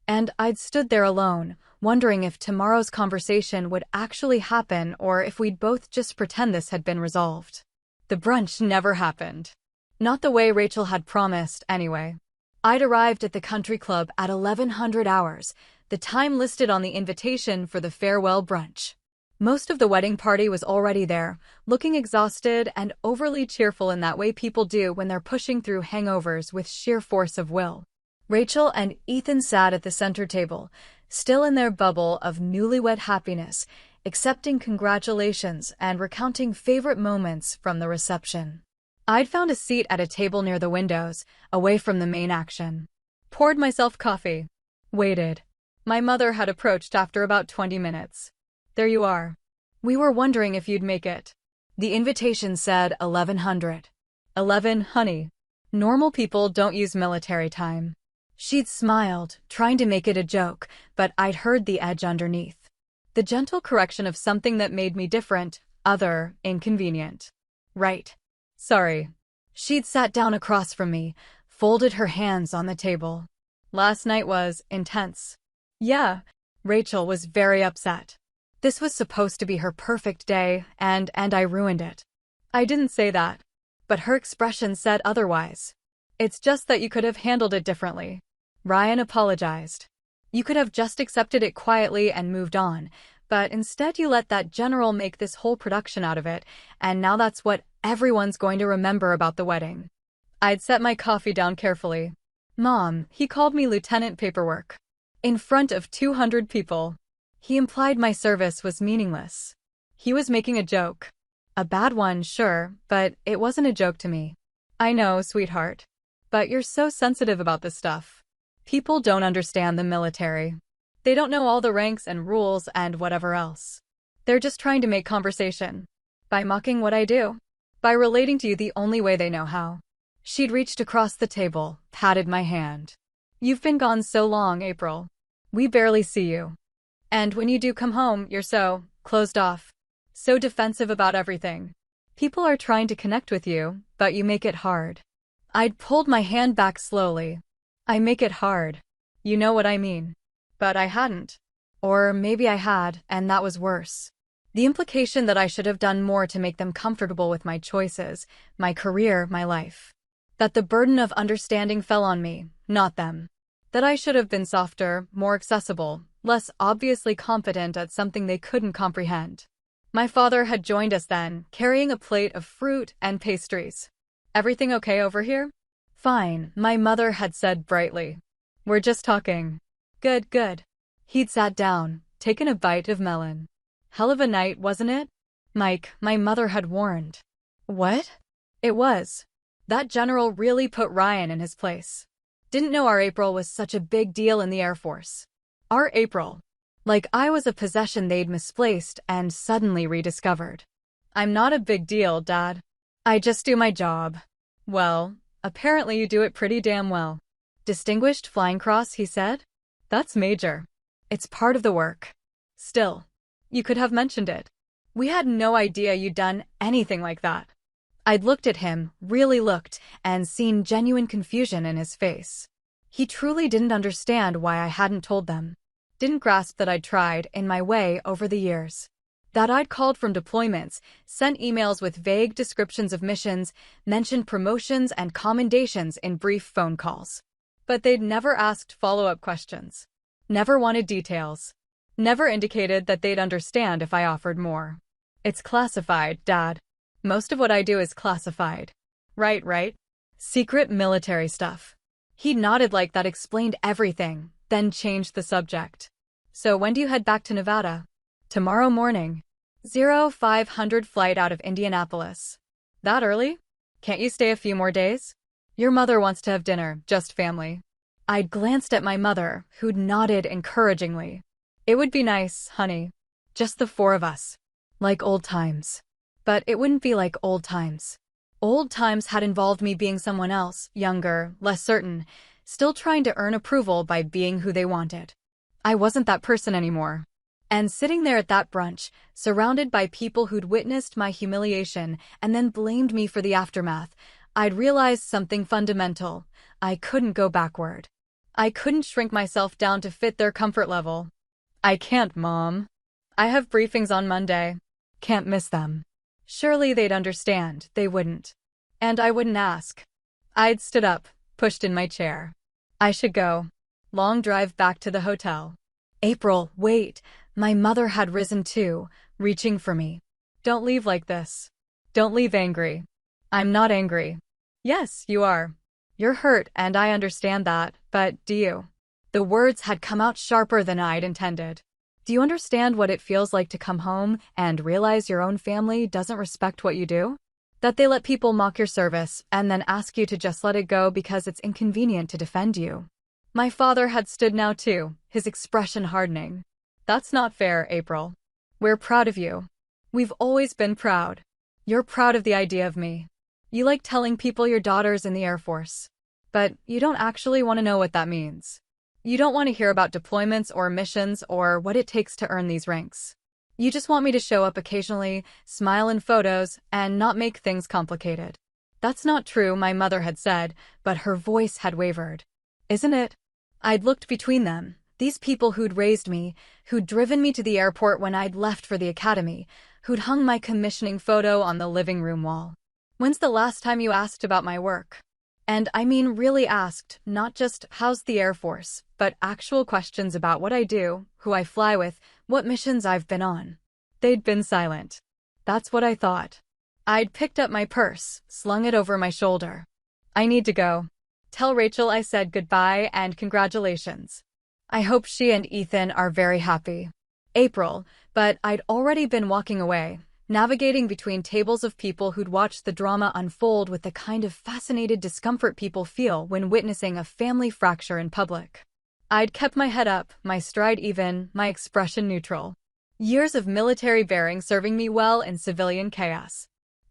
And I'd stood there alone, wondering if tomorrow's conversation would actually happen or if we'd both just pretend this had been resolved. The brunch never happened. Not the way Rachel had promised, anyway. I'd arrived at the country club at 1100 hours, the time listed on the invitation for the farewell brunch. Most of the wedding party was already there, looking exhausted and overly cheerful in that way people do when they're pushing through hangovers with sheer force of will. Rachel and Ethan sat at the center table, still in their bubble of newlywed happiness, accepting congratulations and recounting favorite moments from the reception. I'd found a seat at a table near the windows, away from the main action. Poured myself coffee. Waited. My mother had approached after about 20 minutes. There you are. We were wondering if you'd make it. The invitation said 1100. 11, honey. Normal people don't use military time. She'd smiled, trying to make it a joke, but I'd heard the edge underneath. The gentle correction of something that made me different, other, inconvenient. Right. Sorry. She'd sat down across from me, folded her hands on the table. Last night was intense. Yeah. Rachel was very upset. This was supposed to be her perfect day, and I ruined it. I didn't say that. But her expression said otherwise. It's just that you could have handled it differently. Ryan apologized. You could have just accepted it quietly and moved on, but instead you let that general make this whole production out of it, and now that's what everyone's going to remember about the wedding. I'd set my coffee down carefully. Mom, he called me Lieutenant Paperwork. In front of 200 people. He implied my service was meaningless. He was making a joke. A bad one, sure, but it wasn't a joke to me. I know, sweetheart. But you're so sensitive about this stuff. People don't understand the military. They don't know all the ranks and rules and whatever else. They're just trying to make conversation. By mocking what I do. By relating to you the only way they know how. She'd reached across the table, patted my hand. You've been gone so long, April. We barely see you. And when you do come home, you're so closed off. So defensive about everything. People are trying to connect with you, but you make it hard. I'd pulled my hand back slowly. I make it hard. You know what I mean. But I hadn't. Or maybe I had, and that was worse. The implication that I should have done more to make them comfortable with my choices, my career, my life. That the burden of understanding fell on me, not them. That I should have been softer, more accessible, less obviously competent at something they couldn't comprehend. My father had joined us then, carrying a plate of fruit and pastries. Everything okay over here? Fine, my mother had said brightly. We're just talking. Good, good. He'd sat down, taken a bite of melon. Hell of a night, wasn't it? Mike, my mother had warned. What? It was. That general really put Ryan in his place. Didn't know our April was such a big deal in the Air Force. Our April. Like I was a possession they'd misplaced and suddenly rediscovered. I'm not a big deal, Dad. I just do my job. Well, apparently you do it pretty damn well. Distinguished Flying Cross, he said. That's major. It's part of the work. Still, you could have mentioned it. We had no idea you'd done anything like that. I'd looked at him, really looked, and seen genuine confusion in his face. He truly didn't understand why I hadn't told them. Didn't grasp that I'd tried, in my way, over the years. That I'd called from deployments, sent emails with vague descriptions of missions, mentioned promotions and commendations in brief phone calls. But they'd never asked follow-up questions. Never wanted details. Never indicated that they'd understand if I offered more. It's classified, Dad. Most of what I do is classified. Right. Secret military stuff. He nodded like that explained everything, then changed the subject. So when do you head back to Nevada? Tomorrow morning. 0500 flight out of Indianapolis. That early? Can't you stay a few more days? Your mother wants to have dinner, just family. I'd glanced at my mother, who'd nodded encouragingly. It would be nice, honey. Just the four of us. Like old times. But it wouldn't be like old times. Old times had involved me being someone else, younger, less certain, still trying to earn approval by being who they wanted. I wasn't that person anymore. And sitting there at that brunch, surrounded by people who'd witnessed my humiliation and then blamed me for the aftermath, I'd realized something fundamental. I couldn't go backward. I couldn't shrink myself down to fit their comfort level. I can't, Mom. I have briefings on Monday. Can't miss them. Surely they'd understand, they wouldn't. And I wouldn't ask. I'd stood up, pushed in my chair. I should go. Long drive back to the hotel. April, wait. My mother had risen too, reaching for me. Don't leave like this. Don't leave angry. I'm not angry. Yes, you are. You're hurt, and I understand that, but do you? The words had come out sharper than I'd intended. Do you understand what it feels like to come home and realize your own family doesn't respect what you do? That they let people mock your service and then ask you to just let it go because it's inconvenient to defend you? My father had stood now too, his expression hardening. That's not fair, April. We're proud of you. We've always been proud. You're proud of the idea of me. You like telling people your daughter's in the Air Force. But you don't actually want to know what that means. You don't want to hear about deployments or missions or what it takes to earn these ranks. You just want me to show up occasionally, smile in photos, and not make things complicated. That's not true, my mother had said, but her voice had wavered. Isn't it? I'd looked between them, these people who'd raised me, who'd driven me to the airport when I'd left for the academy, who'd hung my commissioning photo on the living room wall. When's the last time you asked about my work? And I mean really asked, not just, how's the Air Force, but actual questions about what I do, who I fly with, what missions I've been on. They'd been silent. That's what I thought. I'd picked up my purse, slung it over my shoulder. I need to go. Tell Rachel I said goodbye and congratulations. I hope she and Ethan are very happy. April, but I'd already been walking away, navigating between tables of people who'd watched the drama unfold with the kind of fascinated discomfort people feel when witnessing a family fracture in public. I'd kept my head up, my stride even, my expression neutral. Years of military bearing serving me well in civilian chaos.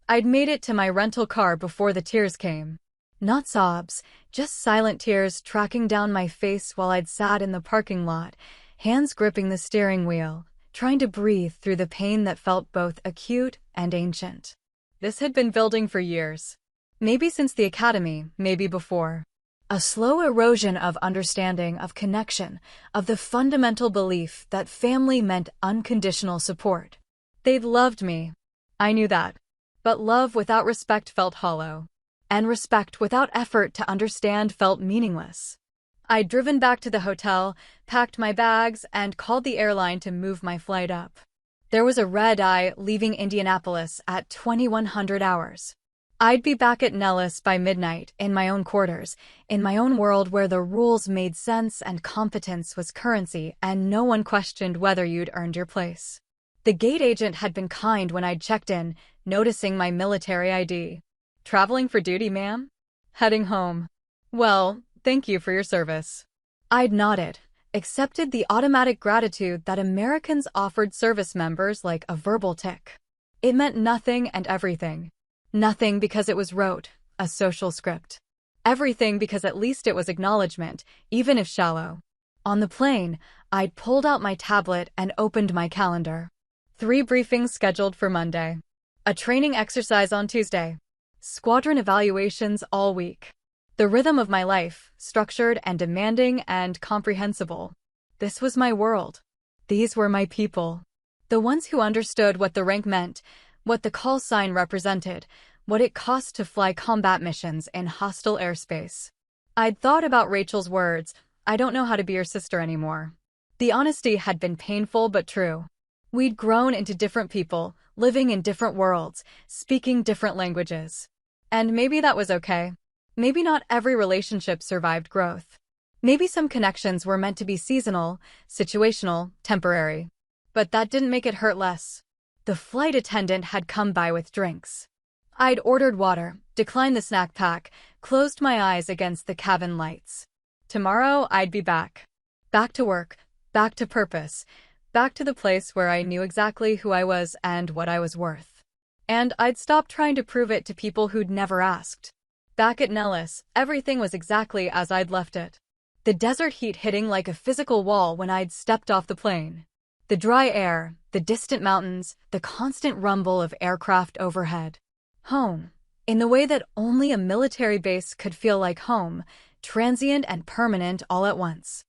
I'd made it to my rental car before the tears came. Not sobs, just silent tears tracking down my face while I'd sat in the parking lot, hands gripping the steering wheel, trying to breathe through the pain that felt both acute and ancient. This had been building for years. Maybe since the academy, maybe before. A slow erosion of understanding, of connection, of the fundamental belief that family meant unconditional support. They'd loved me. I knew that. But love without respect felt hollow. And respect without effort to understand felt meaningless. I'd driven back to the hotel, packed my bags, and called the airline to move my flight up. There was a red-eye leaving Indianapolis at 2100 hours. I'd be back at Nellis by midnight, in my own quarters, in my own world where the rules made sense and competence was currency and no one questioned whether you'd earned your place. The gate agent had been kind when I'd checked in, noticing my military ID. Traveling for duty, ma'am? Heading home. Well, thank you for your service. I'd nodded, accepted the automatic gratitude that Americans offered service members like a verbal tick. It meant nothing and everything. Nothing because it was rote, a social script. Everything because at least it was acknowledgement, even if shallow. On the plane, I'd pulled out my tablet and opened my calendar. 3 briefings scheduled for Monday. A training exercise on Tuesday. Squadron evaluations all week. The rhythm of my life, structured and demanding and comprehensible. This was my world. These were my people. The ones who understood what the rank meant, what the call sign represented, what it cost to fly combat missions in hostile airspace. I'd thought about Rachel's words, "I don't know how to be your sister anymore." The honesty had been painful but true. We'd grown into different people, living in different worlds, speaking different languages. And maybe that was okay. Maybe not every relationship survived growth. Maybe some connections were meant to be seasonal, situational, temporary. But that didn't make it hurt less. The flight attendant had come by with drinks. I'd ordered water, declined the snack pack, closed my eyes against the cabin lights. Tomorrow I'd be back. Back to work, back to purpose, back to the place where I knew exactly who I was and what I was worth. And I'd stopped trying to prove it to people who'd never asked. Back at Nellis, everything was exactly as I'd left it. The desert heat hitting like a physical wall when I'd stepped off the plane. The dry air, the distant mountains, the constant rumble of aircraft overhead. Home, in the way that only a military base could feel like home, transient and permanent all at once.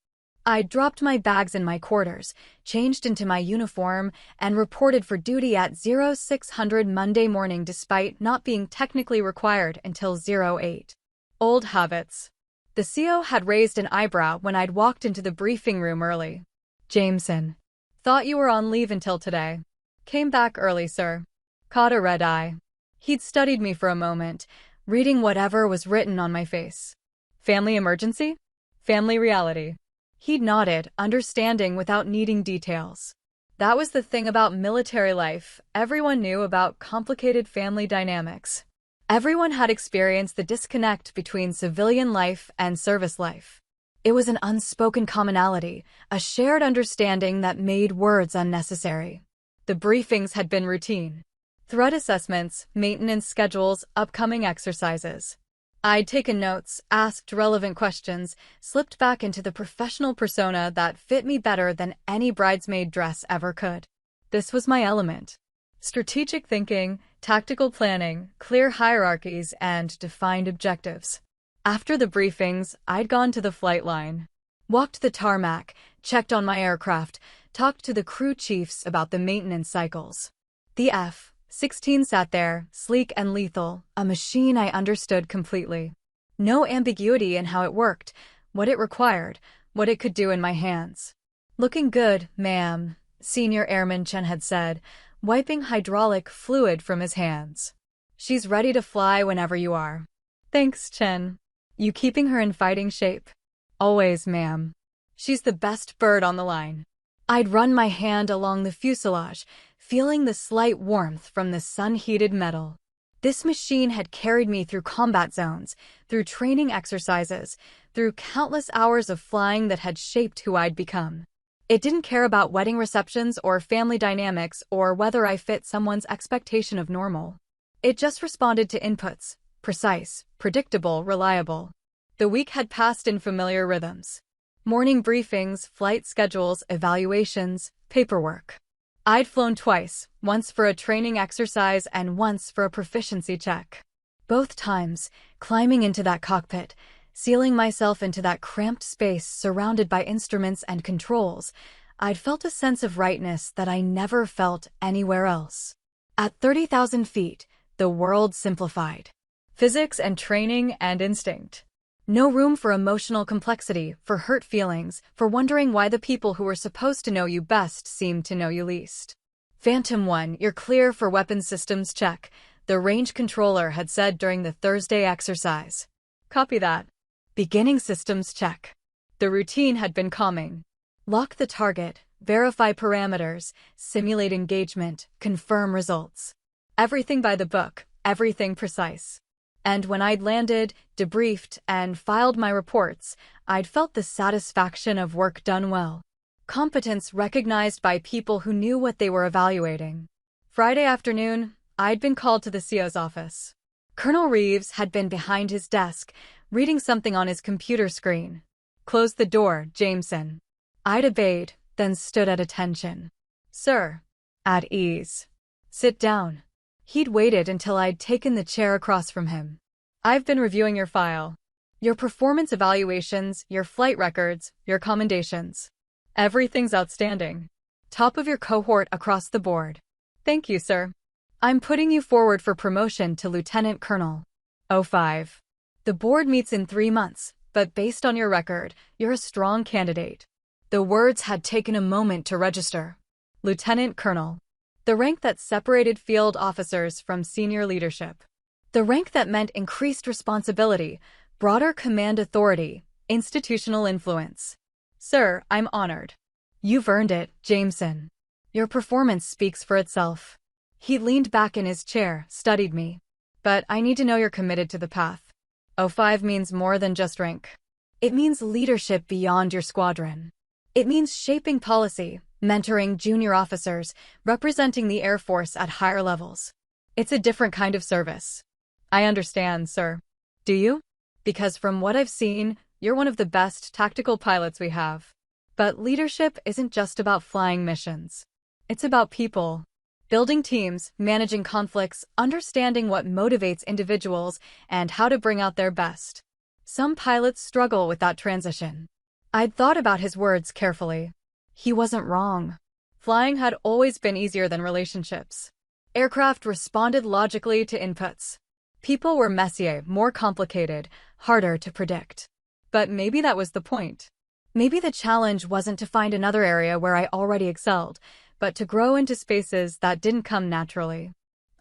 I dropped my bags in my quarters, changed into my uniform, and reported for duty at 0600 Monday morning despite not being technically required until 08. Old habits. The CO had raised an eyebrow when I'd walked into the briefing room early. "Jameson. Thought you were on leave until today. Came back early, sir. Caught a red eye. He'd studied me for a moment, reading whatever was written on my face. Family emergency? Family reality. He'd nodded, understanding without needing details. That was the thing about military life. Everyone knew about complicated family dynamics. Everyone had experienced the disconnect between civilian life and service life. It was an unspoken commonality, a shared understanding that made words unnecessary. The briefings had been routine. Threat assessments, maintenance schedules, upcoming exercises. I'd taken notes, asked relevant questions, slipped back into the professional persona that fit me better than any bridesmaid dress ever could. This was my element. Strategic thinking, tactical planning, clear hierarchies, and defined objectives. After the briefings, I'd gone to the flight line. Walked the tarmac, checked on my aircraft, talked to the crew chiefs about the maintenance cycles. The F-16 sat there, sleek and lethal, a machine I understood completely. No ambiguity in how it worked, what it required, what it could do in my hands. "Looking good, ma'am," Senior Airman Chen had said, wiping hydraulic fluid from his hands. "She's ready to fly whenever you are." "Thanks, Chen. You keeping her in fighting shape?" "Always, ma'am. She's the best bird on the line." I'd run my hand along the fuselage, feeling the slight warmth from the sun-heated metal. This machine had carried me through combat zones, through training exercises, through countless hours of flying that had shaped who I'd become. It didn't care about wedding receptions or family dynamics or whether I fit someone's expectation of normal. It just responded to inputs, precise, predictable, reliable. The week had passed in familiar rhythms. Morning briefings, flight schedules, evaluations, paperwork. I'd flown twice, once for a training exercise and once for a proficiency check. Both times, climbing into that cockpit, sealing myself into that cramped space surrounded by instruments and controls, I'd felt a sense of rightness that I never felt anywhere else. At 30,000 feet, the world simplified. Physics and training and instinct. No room for emotional complexity, for hurt feelings, for wondering why the people who were supposed to know you best seemed to know you least. "Phantom 1, you're clear for weapons systems check," the range controller had said during the Thursday exercise. "Copy that." "Beginning systems check." The routine had been calming. Lock the target, verify parameters, simulate engagement, confirm results. Everything by the book, everything precise. And when I'd landed, debriefed, and filed my reports, I'd felt the satisfaction of work done well. Competence recognized by people who knew what they were evaluating. Friday afternoon, I'd been called to the CO's office. Colonel Reeves had been behind his desk, reading something on his computer screen. "Close the door, Jameson." I'd obeyed, then stood at attention. "Sir." "At ease. Sit down." He'd waited until I'd taken the chair across from him. "I've been reviewing your file. Your performance evaluations, your flight records, your commendations. Everything's outstanding. Top of your cohort across the board." "Thank you, sir. I'm putting you forward for promotion to Lieutenant Colonel. 05. The board meets in 3 months, but based on your record, you're a strong candidate." The words had taken a moment to register. Lieutenant Colonel. The rank that separated field officers from senior leadership. The rank that meant increased responsibility, broader command authority, institutional influence. "Sir, I'm honored." "You've earned it, Jameson. Your performance speaks for itself." He leaned back in his chair, studied me. "But I need to know you're committed to the path. 05 means more than just rank. It means leadership beyond your squadron. It means shaping policy, mentoring junior officers, representing the Air Force at higher levels. It's a different kind of service." "I understand, sir." "Do you? Because from what I've seen, you're one of the best tactical pilots we have. But leadership isn't just about flying missions. It's about people. Building teams, managing conflicts, understanding what motivates individuals, and how to bring out their best. Some pilots struggle with that transition." I'd thought about his words carefully. He wasn't wrong. Flying had always been easier than relationships. Aircraft responded logically to inputs. People were messier, more complicated, harder to predict. But maybe that was the point. Maybe the challenge wasn't to find another area where I already excelled, but to grow into spaces that didn't come naturally.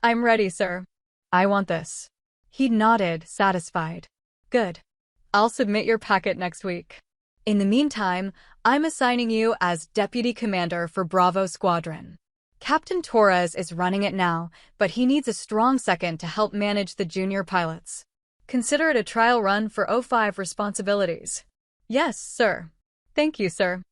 I'm ready, sir. I want this. He nodded, satisfied. Good. I'll submit your packet next week. In the meantime, I'm assigning you as Deputy Commander for Bravo Squadron. Captain Torres is running it now, but he needs a strong second to help manage the junior pilots. Consider it a trial run for O5 responsibilities. Yes, sir. Thank you, sir.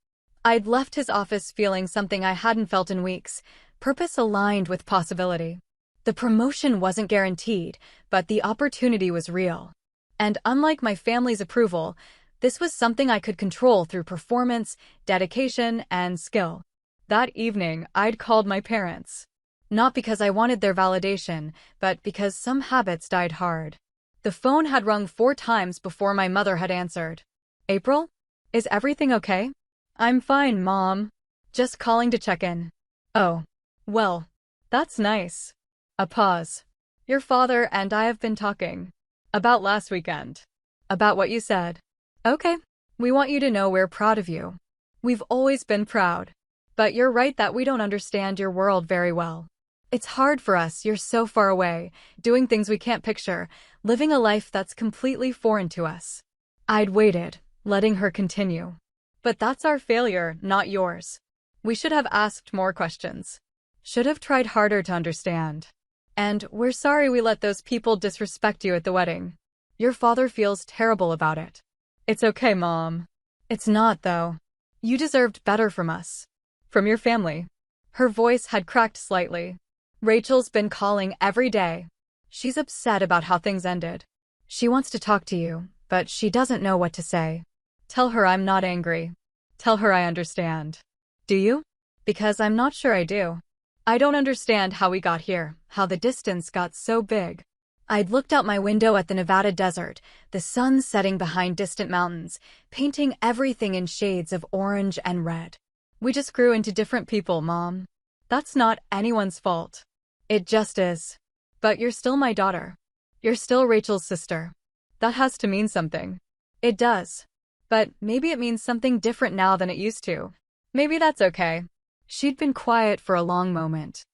I'd left his office feeling something I hadn't felt in weeks, purpose aligned with possibility. The promotion wasn't guaranteed, but the opportunity was real. And unlike my family's approval, this was something I could control through performance, dedication, and skill. That evening, I'd called my parents. Not because I wanted their validation, but because some habits died hard. The phone had rung 4 times before my mother had answered. April? Is everything okay? I'm fine, Mom. Just calling to check in. Oh. Well, that's nice. A pause. Your father and I have been talking. About last weekend. About what you said. Okay. We want you to know we're proud of you. We've always been proud. But you're right that we don't understand your world very well. It's hard for us, you're so far away, doing things we can't picture, living a life that's completely foreign to us. I'd waited, letting her continue. But that's our failure, not yours. We should have asked more questions. Should have tried harder to understand. And we're sorry we let those people disrespect you at the wedding. Your father feels terrible about it. It's okay, Mom. It's not, though. You deserved better from us. From your family. Her voice had cracked slightly. Rachel's been calling every day. She's upset about how things ended. She wants to talk to you, but she doesn't know what to say. Tell her I'm not angry. Tell her I understand. Do you? Because I'm not sure I do. I don't understand how we got here, how the distance got so big. I'd looked out my window at the Nevada desert, the sun setting behind distant mountains, painting everything in shades of orange and red. We just grew into different people, Mom. That's not anyone's fault. It just is. But you're still my daughter. You're still Rachel's sister. That has to mean something. It does. But maybe it means something different now than it used to. Maybe that's okay. She'd been quiet for a long moment.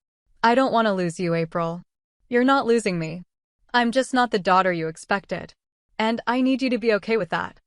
I don't want to lose you, April. You're not losing me. I'm just not the daughter you expected. And I need you to be okay with that.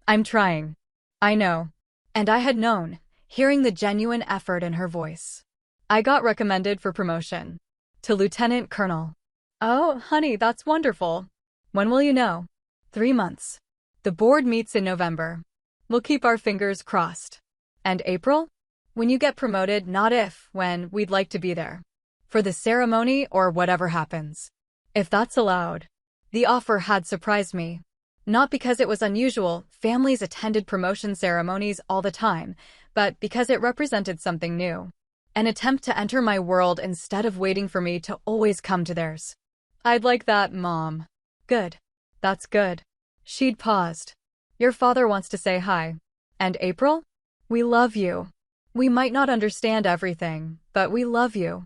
I'm trying. I know. And I had known, hearing the genuine effort in her voice. I got recommended for promotion. To Lieutenant Colonel. Oh, honey, that's wonderful. When will you know? 3 months. The board meets in November. We'll keep our fingers crossed. And April? When you get promoted, not if, when, we'd like to be there. For the ceremony or whatever happens. If that's allowed. The offer had surprised me. Not because it was unusual, families attended promotion ceremonies all the time, but because it represented something new. An attempt to enter my world instead of waiting for me to always come to theirs. I'd like that, Mom. Good. That's good. She'd paused. Your father wants to say hi. And April? We love you. We might not understand everything, but we love you.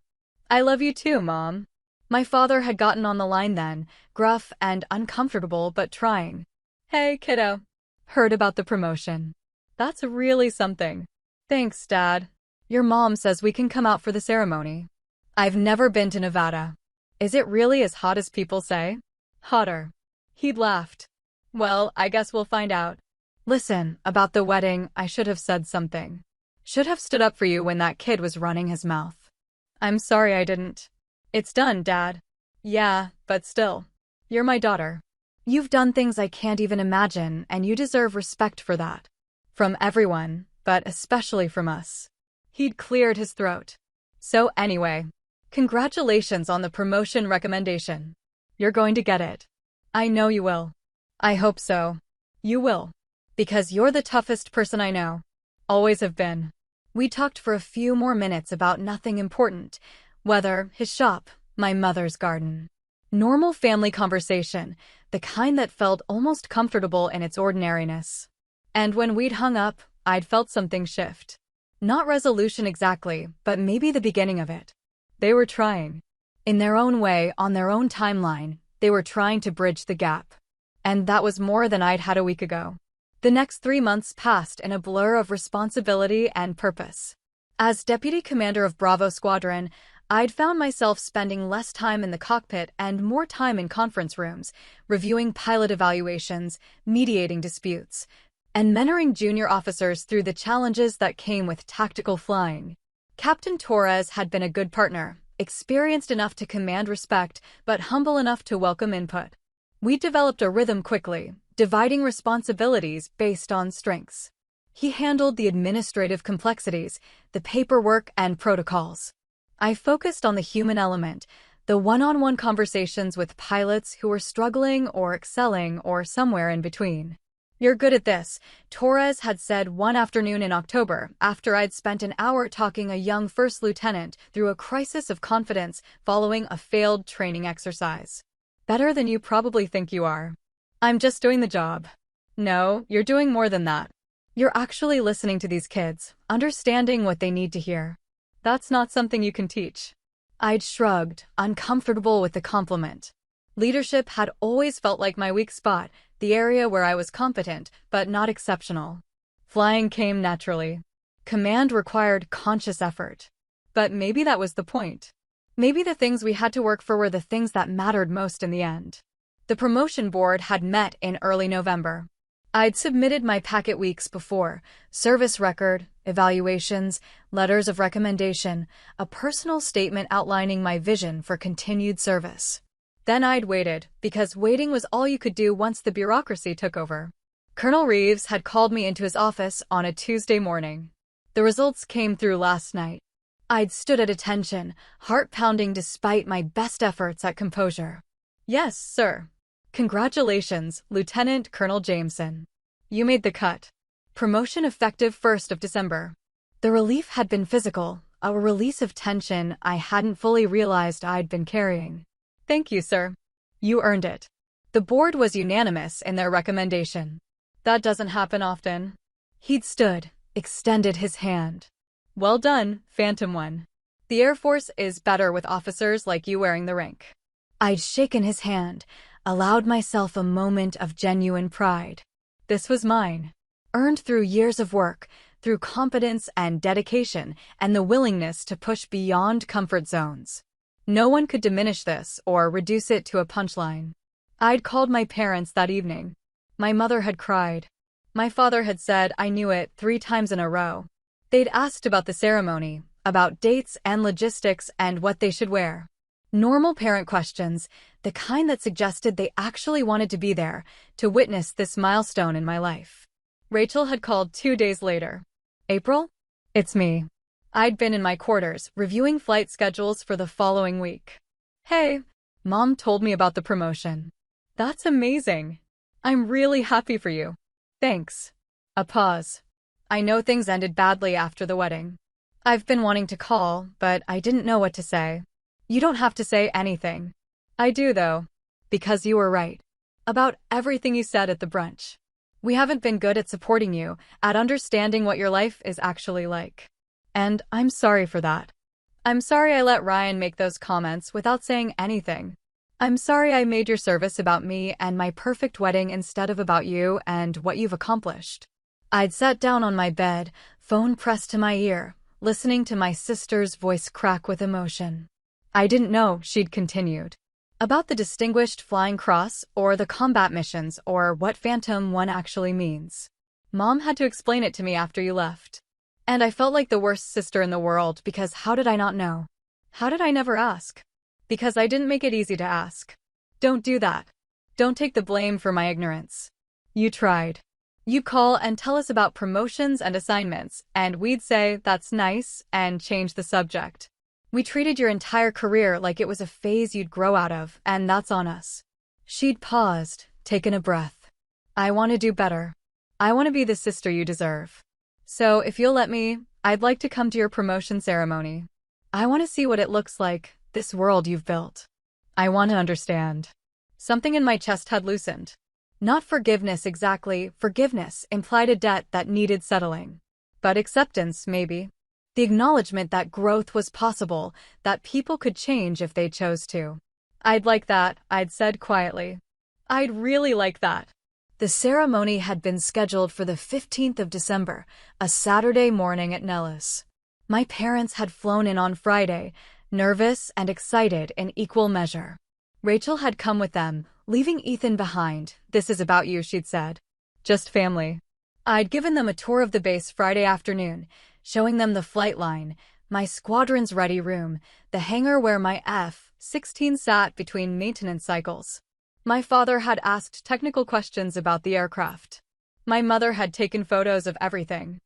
I love you too, Mom. My father had gotten on the line then, gruff and uncomfortable but trying. Hey, kiddo. Heard about the promotion. That's really something. Thanks, Dad. Your mom says we can come out for the ceremony. I've never been to Nevada. Is it really as hot as people say? Hotter. He'd laughed. Well, I guess we'll find out. Listen, about the wedding, I should have said something. Should have stood up for you when that kid was running his mouth. I'm sorry I didn't. It's done, Dad. Yeah, but still. You're my daughter. You've done things I can't even imagine, and you deserve respect for that. From everyone, but especially from us. He'd cleared his throat. So anyway, congratulations on the promotion recommendation. You're going to get it. I know you will. I hope so. You will. Because you're the toughest person I know. Always have been. We talked for a few more minutes about nothing important. Weather, his shop, my mother's garden. Normal family conversation, the kind that felt almost comfortable in its ordinariness. And when we'd hung up, I'd felt something shift. Not resolution exactly, but maybe the beginning of it. They were trying. In their own way, on their own timeline, they were trying to bridge the gap. And that was more than I'd had a week ago. The next 3 months passed in a blur of responsibility and purpose. As deputy commander of Bravo Squadron, I'd found myself spending less time in the cockpit and more time in conference rooms, reviewing pilot evaluations, mediating disputes, and mentoring junior officers through the challenges that came with tactical flying. Captain Torres had been a good partner, experienced enough to command respect, but humble enough to welcome input. We developed a rhythm quickly, dividing responsibilities based on strengths. He handled the administrative complexities, the paperwork and protocols. I focused on the human element, the one-on-one conversations with pilots who were struggling or excelling or somewhere in between. "You're good at this," Torres had said one afternoon in October, after I'd spent an hour talking a young first lieutenant through a crisis of confidence following a failed training exercise. "Better than you probably think you are." "I'm just doing the job." "No, you're doing more than that. You're actually listening to these kids, understanding what they need to hear. That's not something you can teach." I'd shrugged, uncomfortable with the compliment. Leadership had always felt like my weak spot, the area where I was competent, but not exceptional. Flying came naturally. Command required conscious effort. But maybe that was the point. Maybe the things we had to work for were the things that mattered most in the end. The promotion board had met in early November. I'd submitted my packet weeks before: service record, evaluations, letters of recommendation, a personal statement outlining my vision for continued service. Then I'd waited, because waiting was all you could do once the bureaucracy took over. Colonel Reeves had called me into his office on a Tuesday morning. The results came through last night. I'd stood at attention, heart pounding despite my best efforts at composure. "Yes, sir. Congratulations, Lieutenant Colonel Jameson. You made the cut. Promotion effective 1st of December. The relief had been physical, a release of tension I hadn't fully realized I'd been carrying. "Thank you, sir. You earned it." The board was unanimous in their recommendation. That doesn't happen often. He'd stood, extended his hand. "Well done, Phantom One. The Air Force is better with officers like you wearing the rank." I'd shaken his hand, allowed myself a moment of genuine pride. This was mine, earned through years of work, through competence and dedication, and the willingness to push beyond comfort zones. No one could diminish this or reduce it to a punchline. I'd called my parents that evening. My mother had cried. My father had said I knew it 3 times in a row. They'd asked about the ceremony, about dates and logistics and what they should wear. Normal parent questions, the kind that suggested they actually wanted to be there, to witness this milestone in my life. Rachel had called 2 days later. "April? It's me." I'd been in my quarters, reviewing flight schedules for the following week. "Hey, Mom told me about the promotion." "That's amazing. I'm really happy for you." "Thanks." A pause. "I know things ended badly after the wedding. I've been wanting to call, but I didn't know what to say." "You don't have to say anything." "I do, though. Because you were right. About everything you said at the brunch. We haven't been good at supporting you, at understanding what your life is actually like. And I'm sorry for that. I'm sorry I let Ryan make those comments without saying anything. I'm sorry I made your service about me and my perfect wedding instead of about you and what you've accomplished." I'd sat down on my bed, phone pressed to my ear, listening to my sister's voice crack with emotion. I didn't know, she'd continued, about the Distinguished Flying Cross or the combat missions or what Phantom One actually means. "Mom had to explain it to me after you left. And I felt like the worst sister in the world because how did I not know? How did I never ask? Because I didn't make it easy to ask. Don't do that. Don't take the blame for my ignorance. You tried. You'd call and tell us about promotions and assignments, and we'd say, 'That's nice,' and change the subject. We treated your entire career like it was a phase you'd grow out of, and that's on us." She'd paused, taken a breath. "I want to do better. I want to be the sister you deserve. So if you'll let me, I'd like to come to your promotion ceremony. I want to see what it looks like, this world you've built. I want to understand." Something in my chest had loosened. Not forgiveness exactly, forgiveness implied a debt that needed settling. But acceptance, maybe. The acknowledgement that growth was possible, that people could change if they chose to. "I'd like that," I'd said quietly. "I'd really like that." The ceremony had been scheduled for the 15th of December, a Saturday morning at Nellis. My parents had flown in on Friday, nervous and excited in equal measure. Rachel had come with them, leaving Ethan behind. "This is about you," she'd said. "Just family." I'd given them a tour of the base Friday afternoon, showing them the flight line, my squadron's ready room, the hangar where my F-16 sat between maintenance cycles. My father had asked technical questions about the aircraft. My mother had taken photos of everything.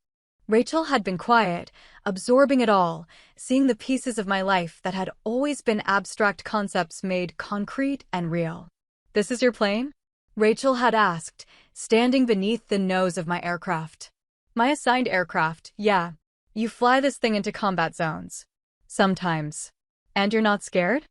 Rachel had been quiet, absorbing it all, seeing the pieces of my life that had always been abstract concepts made concrete and real. "This is your plane?" Rachel had asked, standing beneath the nose of my aircraft. "My assigned aircraft, yeah. You fly this thing into combat zones." "Sometimes." "And you're not scared?"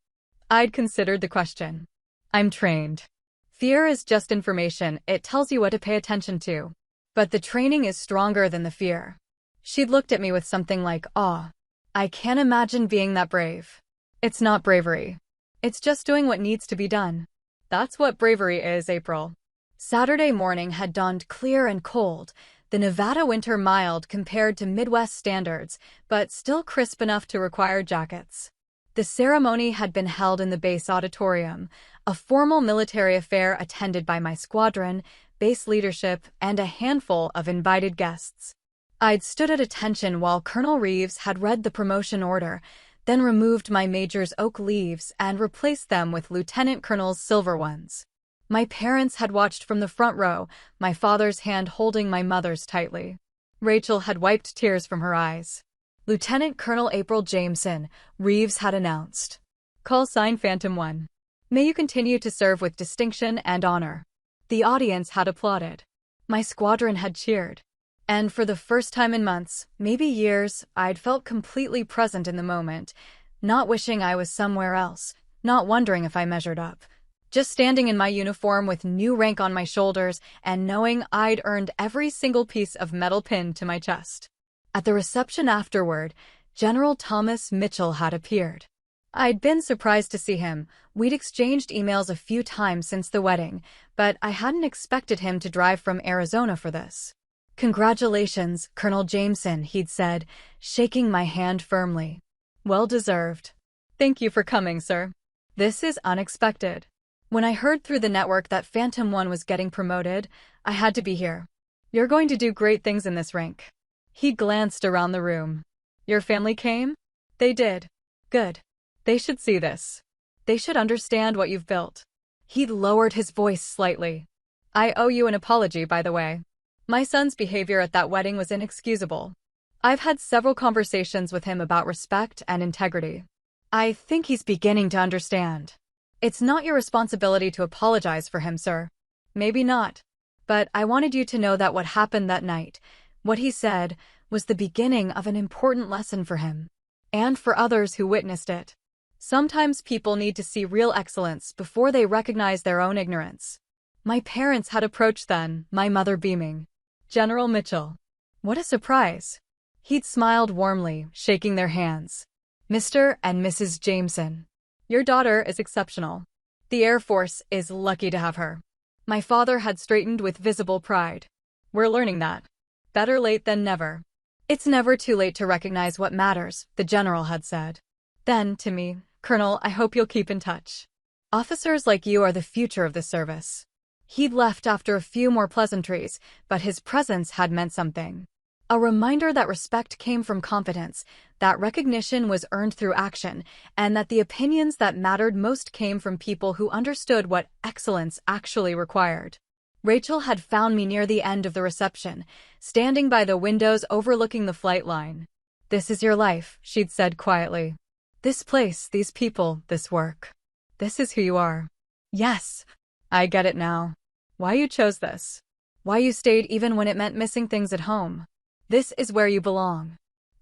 I'd considered the question. "I'm trained. Fear is just information, it tells you what to pay attention to. But the training is stronger than the fear." She'd looked at me with something like awe. "I can't imagine being that brave." "It's not bravery. It's just doing what needs to be done." That's what bravery is, April. Saturday morning had dawned clear and cold, the Nevada winter mild compared to Midwest standards, but still crisp enough to require jackets. The ceremony had been held in the base auditorium, a formal military affair attended by my squadron, base leadership, and a handful of invited guests. I'd stood at attention while Colonel Reeves had read the promotion order, then removed my major's oak leaves and replaced them with Lieutenant Colonel's silver ones. My parents had watched from the front row, my father's hand holding my mother's tightly. Rachel had wiped tears from her eyes. "Lieutenant Colonel April Jameson," Reeves had announced. "Call sign Phantom 1. May you continue to serve with distinction and honor." The audience had applauded. My squadron had cheered. And for the first time in months, maybe years, I'd felt completely present in the moment, not wishing I was somewhere else, not wondering if I measured up. Just standing in my uniform with new rank on my shoulders and knowing I'd earned every single piece of metal pinned to my chest. At the reception afterward, General Thomas Mitchell had appeared. I'd been surprised to see him. We'd exchanged emails a few times since the wedding, but I hadn't expected him to drive from Arizona for this. "Congratulations, Colonel Jameson," he'd said, shaking my hand firmly. "Well deserved." "Thank you for coming, sir. This is unexpected. When I heard through the network that Phantom 1 was getting promoted, I had to be here. You're going to do great things in this rank." He glanced around the room. "Your family came?" "They did." "Good. They should see this. They should understand what you've built." He'd lowered his voice slightly. "I owe you an apology, by the way. My son's behavior at that wedding was inexcusable. I've had several conversations with him about respect and integrity. I think he's beginning to understand. It's not your responsibility to apologize for him, sir." "Maybe not. But I wanted you to know that what happened that night, what he said, was the beginning of an important lesson for him. And for others who witnessed it. Sometimes people need to see real excellence before they recognize their own ignorance." My parents had approached then, my mother beaming. "General Mitchell." What a surprise. He'd smiled warmly, shaking their hands. "Mr. and Mrs. Jameson, your daughter is exceptional. The Air Force is lucky to have her." My father had straightened with visible pride. "We're learning that. Better late than never." "It's never too late to recognize what matters," the general had said. Then, to me, "Colonel, I hope you'll keep in touch. Officers like you are the future of the service." He'd left after a few more pleasantries, but his presence had meant something. A reminder that respect came from confidence, that recognition was earned through action, and that the opinions that mattered most came from people who understood what excellence actually required. Rachel had found me near the end of the reception, standing by the windows overlooking the flight line. "This is your life," she'd said quietly. "This place, these people, this work. This is who you are." "Yes. I get it now. Why you chose this. Why you stayed even when it meant missing things at home. This is where you belong."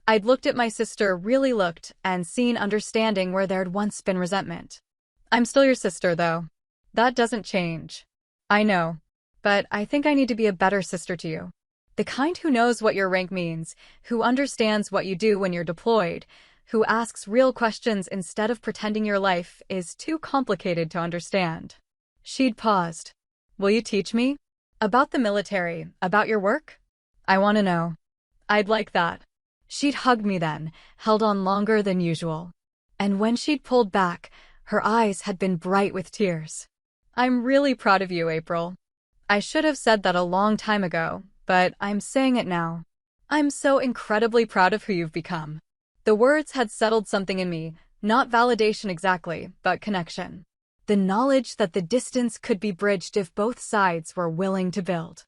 I'd looked at my sister, really looked, and seen understanding where there'd once been resentment. "I'm still your sister, though. That doesn't change." "I know. But I think I need to be a better sister to you. The kind who knows what your rank means, who understands what you do when you're deployed, who asks real questions instead of pretending your life is too complicated to understand." She'd paused. "Will you teach me? About the military, about your work? I want to know." "I'd like that." She'd hugged me then, held on longer than usual. And when she'd pulled back, her eyes had been bright with tears. "I'm really proud of you, April. I should have said that a long time ago, but I'm saying it now. I'm so incredibly proud of who you've become." The words had settled something in me, not validation exactly, but connection. The knowledge that the distance could be bridged if both sides were willing to build.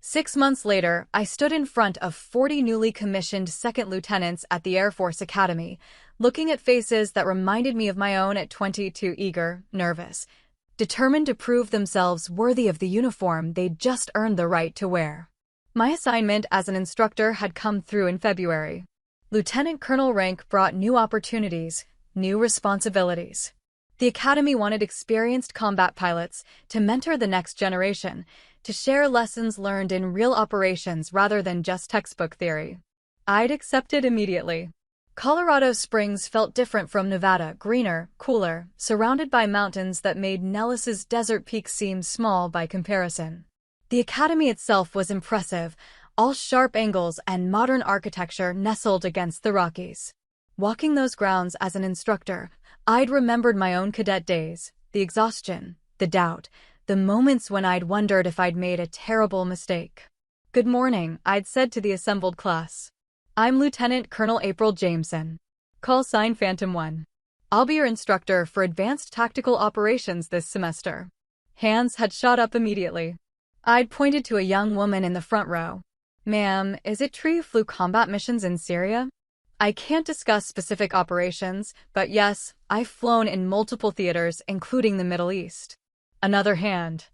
6 months later, I stood in front of 40 newly commissioned second lieutenants at the Air Force Academy, looking at faces that reminded me of my own at 22, eager, nervous, determined to prove themselves worthy of the uniform they'd just earned the right to wear. My assignment as an instructor had come through in February. Lieutenant Colonel rank brought new opportunities, new responsibilities. The Academy wanted experienced combat pilots to mentor the next generation, to share lessons learned in real operations rather than just textbook theory. I'd accepted immediately. Colorado Springs felt different from Nevada, greener, cooler, surrounded by mountains that made Nellis's desert peaks seem small by comparison. The Academy itself was impressive, all sharp angles and modern architecture nestled against the Rockies. Walking those grounds as an instructor, I'd remembered my own cadet days, the exhaustion, the doubt, the moments when I'd wondered if I'd made a terrible mistake. "Good morning," I'd said to the assembled class. "I'm Lieutenant Colonel April Jameson. Call sign Phantom 1. I'll be your instructor for advanced tactical operations this semester." Hands had shot up immediately. I'd pointed to a young woman in the front row. "Ma'am, is it true you flew combat missions in Syria?" "I can't discuss specific operations, but yes, I've flown in multiple theaters, including the Middle East." Another hand.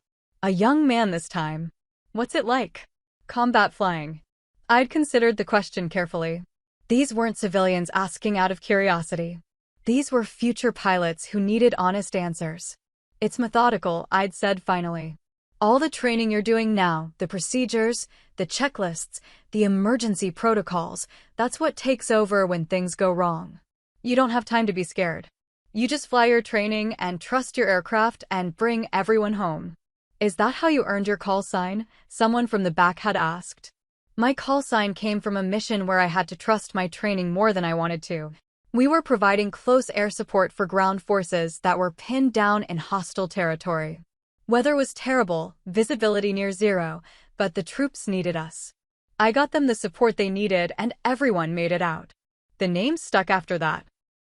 A young man this time. "What's it like? Combat flying?" I'd considered the question carefully. These weren't civilians asking out of curiosity. These were future pilots who needed honest answers. "It's methodical," I'd said finally. "All the training you're doing now, the procedures, the checklists, the emergency protocols, that's what takes over when things go wrong. You don't have time to be scared. You just fly your training and trust your aircraft and bring everyone home." "Is that how you earned your call sign?" someone from the back had asked. My call sign came from a mission where I had to trust my training more than I wanted to. We were providing close air support for ground forces that were pinned down in hostile territory. Weather was terrible, visibility near zero, but the troops needed us. I got them the support they needed and everyone made it out. The name stuck after that.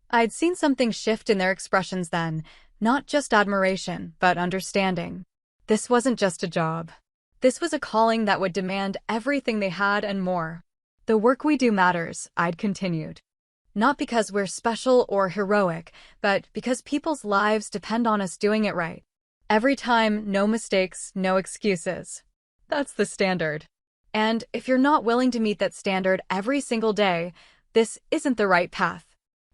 I'd seen something shift in their expressions then, not just admiration, but understanding. This wasn't just a job. This was a calling that would demand everything they had and more. "The work we do matters," I'd continued. "Not because we're special or heroic, but because people's lives depend on us doing it right. Every time, no mistakes, no excuses. That's the standard. And if you're not willing to meet that standard every single day, this isn't the right path."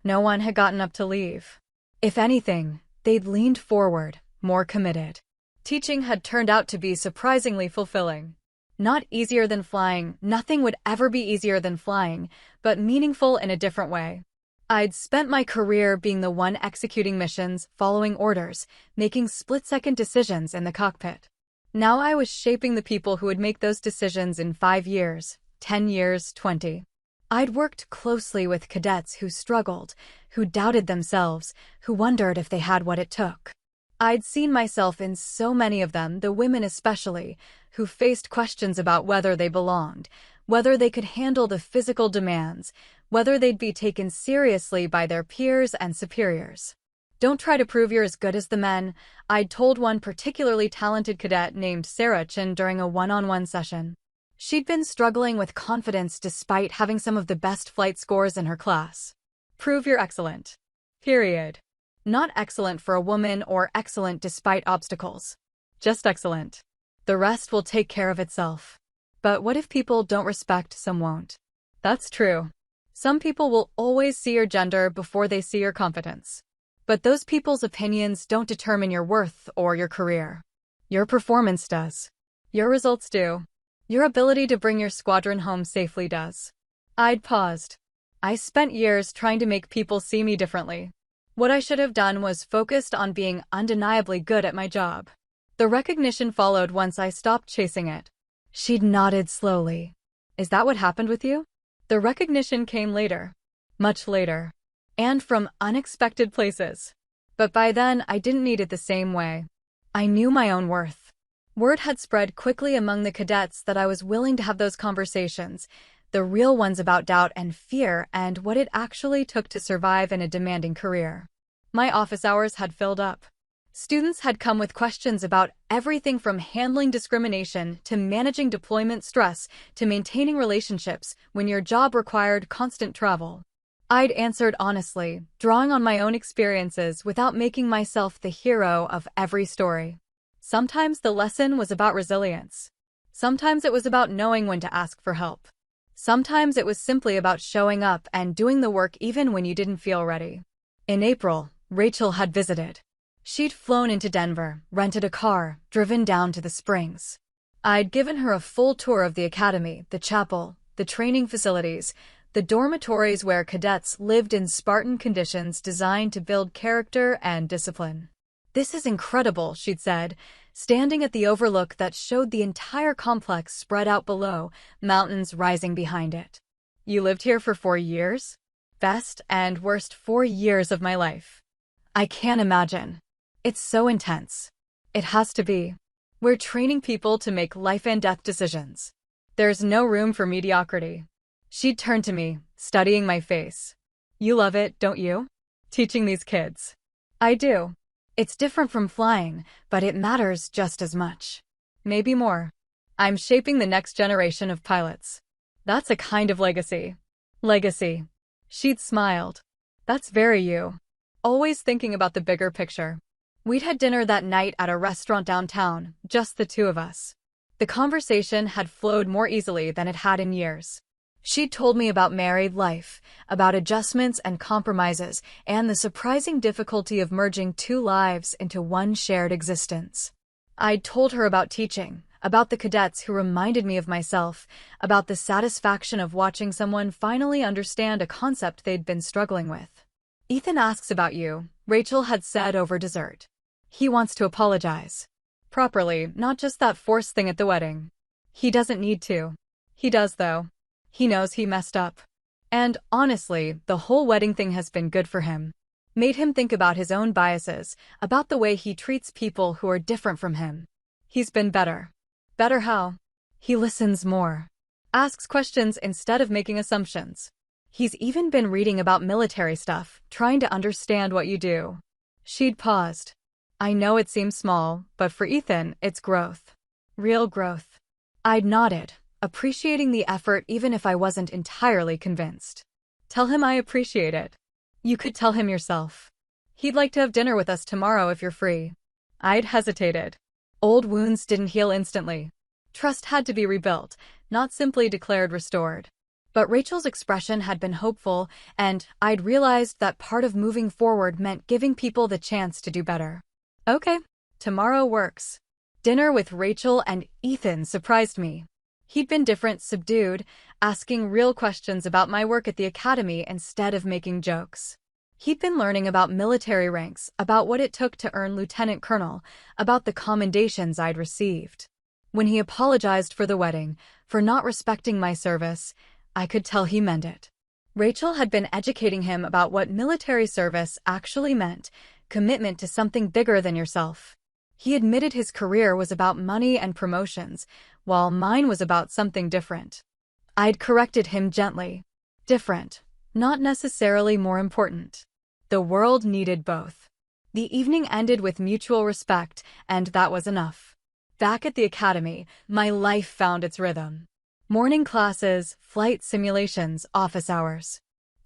No one had gotten up to leave. If anything, they'd leaned forward, more committed. Teaching had turned out to be surprisingly fulfilling. Not easier than flying, nothing would ever be easier than flying, but meaningful in a different way. I'd spent my career being the one executing missions, following orders, making split-second decisions in the cockpit. Now I was shaping the people who would make those decisions in 5 years, 10 years, 20. I'd worked closely with cadets who struggled, who doubted themselves, who wondered if they had what it took. I'd seen myself in so many of them, the women especially, who faced questions about whether they belonged, whether they could handle the physical demands, whether they'd be taken seriously by their peers and superiors. "Don't try to prove you're as good as the men," I'd told one particularly talented cadet named Sarah Chin during a one-on-one session. She'd been struggling with confidence despite having some of the best flight scores in her class. "Prove you're excellent. Period. Not excellent for a woman or excellent despite obstacles. Just excellent. The rest will take care of itself." But what if people don't respect, some won't? That's true. Some people will always see your gender before they see your competence. But those people's opinions don't determine your worth or your career. Your performance does. Your results do. Your ability to bring your squadron home safely does. I'd paused. I spent years trying to make people see me differently. What I should have done was focused on being undeniably good at my job. The recognition followed once I stopped chasing it. She'd nodded slowly. "Is that what happened with you?" The recognition came later. Much later. And from unexpected places. But by then, I didn't need it the same way. I knew my own worth. Word had spread quickly among the cadets that I was willing to have those conversations, the real ones about doubt and fear and what it actually took to survive in a demanding career. My office hours had filled up. Students had come with questions about everything from handling discrimination to managing deployment stress to maintaining relationships when your job required constant travel. I'd answered honestly, drawing on my own experiences without making myself the hero of every story. Sometimes the lesson was about resilience. Sometimes it was about knowing when to ask for help. Sometimes it was simply about showing up and doing the work even when you didn't feel ready. In April, Rachel had visited. She'd flown into Denver, rented a car, driven down to the Springs. I'd given her a full tour of the academy, the chapel, the training facilities, the dormitories where cadets lived in Spartan conditions designed to build character and discipline. "This is incredible," she'd said, standing at the overlook that showed the entire complex spread out below, mountains rising behind it. "You lived here for 4 years? Best and worst 4 years of my life. I can't imagine. It's so intense. It has to be. We're training people to make life and death decisions. There's no room for mediocrity." She'd turn to me, studying my face. "You love it, don't you? Teaching these kids." "I do. It's different from flying, but it matters just as much. Maybe more. I'm shaping the next generation of pilots. That's a kind of legacy." "Legacy." She'd smiled. "That's very you. Always thinking about the bigger picture." We'd had dinner that night at a restaurant downtown, just the two of us. The conversation had flowed more easily than it had in years. She'd told me about married life, about adjustments and compromises, and the surprising difficulty of merging 2 lives into one shared existence. I'd told her about teaching, about the cadets who reminded me of myself, about the satisfaction of watching someone finally understand a concept they'd been struggling with. "Ethan asks about you," Rachel had said over dessert. "He wants to apologize. Properly, not just that forced thing at the wedding. He doesn't need to. He does, though. He knows he messed up. And honestly, the whole wedding thing has been good for him. Made him think about his own biases, about the way he treats people who are different from him. He's been better." "Better how?" "He listens more. Asks questions instead of making assumptions. He's even been reading about military stuff, trying to understand what you do." She'd paused. "I know it seems small, but for Ethan, it's growth. Real growth." I'd nodded, appreciating the effort even if I wasn't entirely convinced. "Tell him I appreciate it. You could tell him yourself. He'd like to have dinner with us tomorrow if you're free." I'd hesitated. Old wounds didn't heal instantly. Trust had to be rebuilt, not simply declared restored. But Rachel's expression had been hopeful, and I'd realized that part of moving forward meant giving people the chance to do better. "Okay, tomorrow works." Dinner with Rachel and Ethan surprised me. He'd been different, subdued, asking real questions about my work at the academy instead of making jokes. He'd been learning about military ranks, about what it took to earn lieutenant colonel, about the commendations I'd received. When he apologized for the wedding, for not respecting my service, I could tell he meant it. Rachel had been educating him about what military service actually meant, commitment to something bigger than yourself. He admitted his career was about money and promotions, while mine was about something different. I'd corrected him gently. Different, not necessarily more important. The world needed both. The evening ended with mutual respect, and that was enough. Back at the academy, my life found its rhythm. Morning classes, flight simulations, office hours.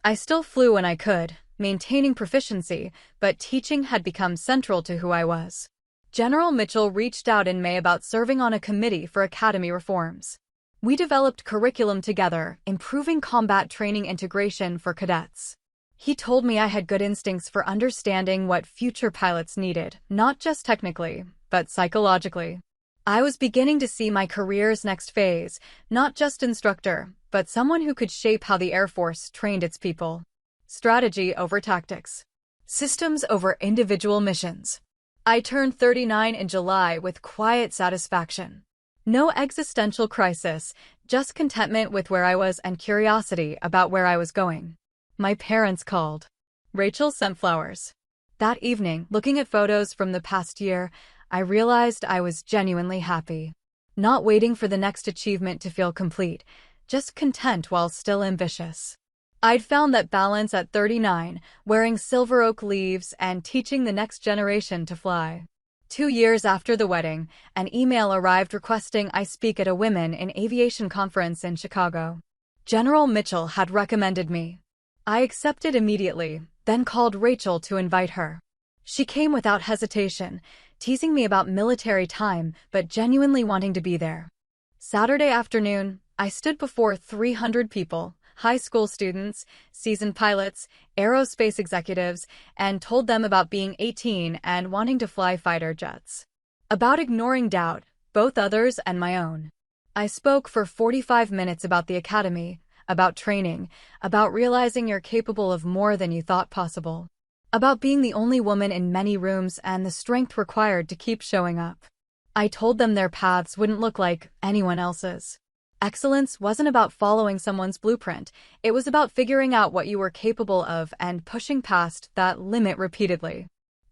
I still flew when I could, maintaining proficiency, but teaching had become central to who I was. General Mitchell reached out in May about serving on a committee for academy reforms. We developed curriculum together, improving combat training integration for cadets. He told me I had good instincts for understanding what future pilots needed, not just technically, but psychologically. I was beginning to see my career's next phase, not just instructor, but someone who could shape how the Air Force trained its people. Strategy over tactics. Systems over individual missions. I turned 39 in July with quiet satisfaction. No existential crisis, just contentment with where I was and curiosity about where I was going. My parents called. Rachel sent flowers. That evening, looking at photos from the past year, I realized I was genuinely happy. Not waiting for the next achievement to feel complete, just content while still ambitious. I'd found that balance at 39, wearing silver oak leaves and teaching the next generation to fly. 2 years after the wedding, an email arrived requesting I speak at a Women in Aviation conference in Chicago. General Mitchell had recommended me. I accepted immediately, then called Rachel to invite her. She came without hesitation, teasing me about military time but genuinely wanting to be there. Saturday afternoon, I stood before 300 people, high school students, seasoned pilots, aerospace executives, and told them about being 18 and wanting to fly fighter jets. About ignoring doubt, both others and my own. I spoke for 45 minutes about the academy, about training, about realizing you're capable of more than you thought possible, about being the only woman in many rooms and the strength required to keep showing up. I told them their paths wouldn't look like anyone else's. Excellence wasn't about following someone's blueprint, it was about figuring out what you were capable of and pushing past that limit repeatedly.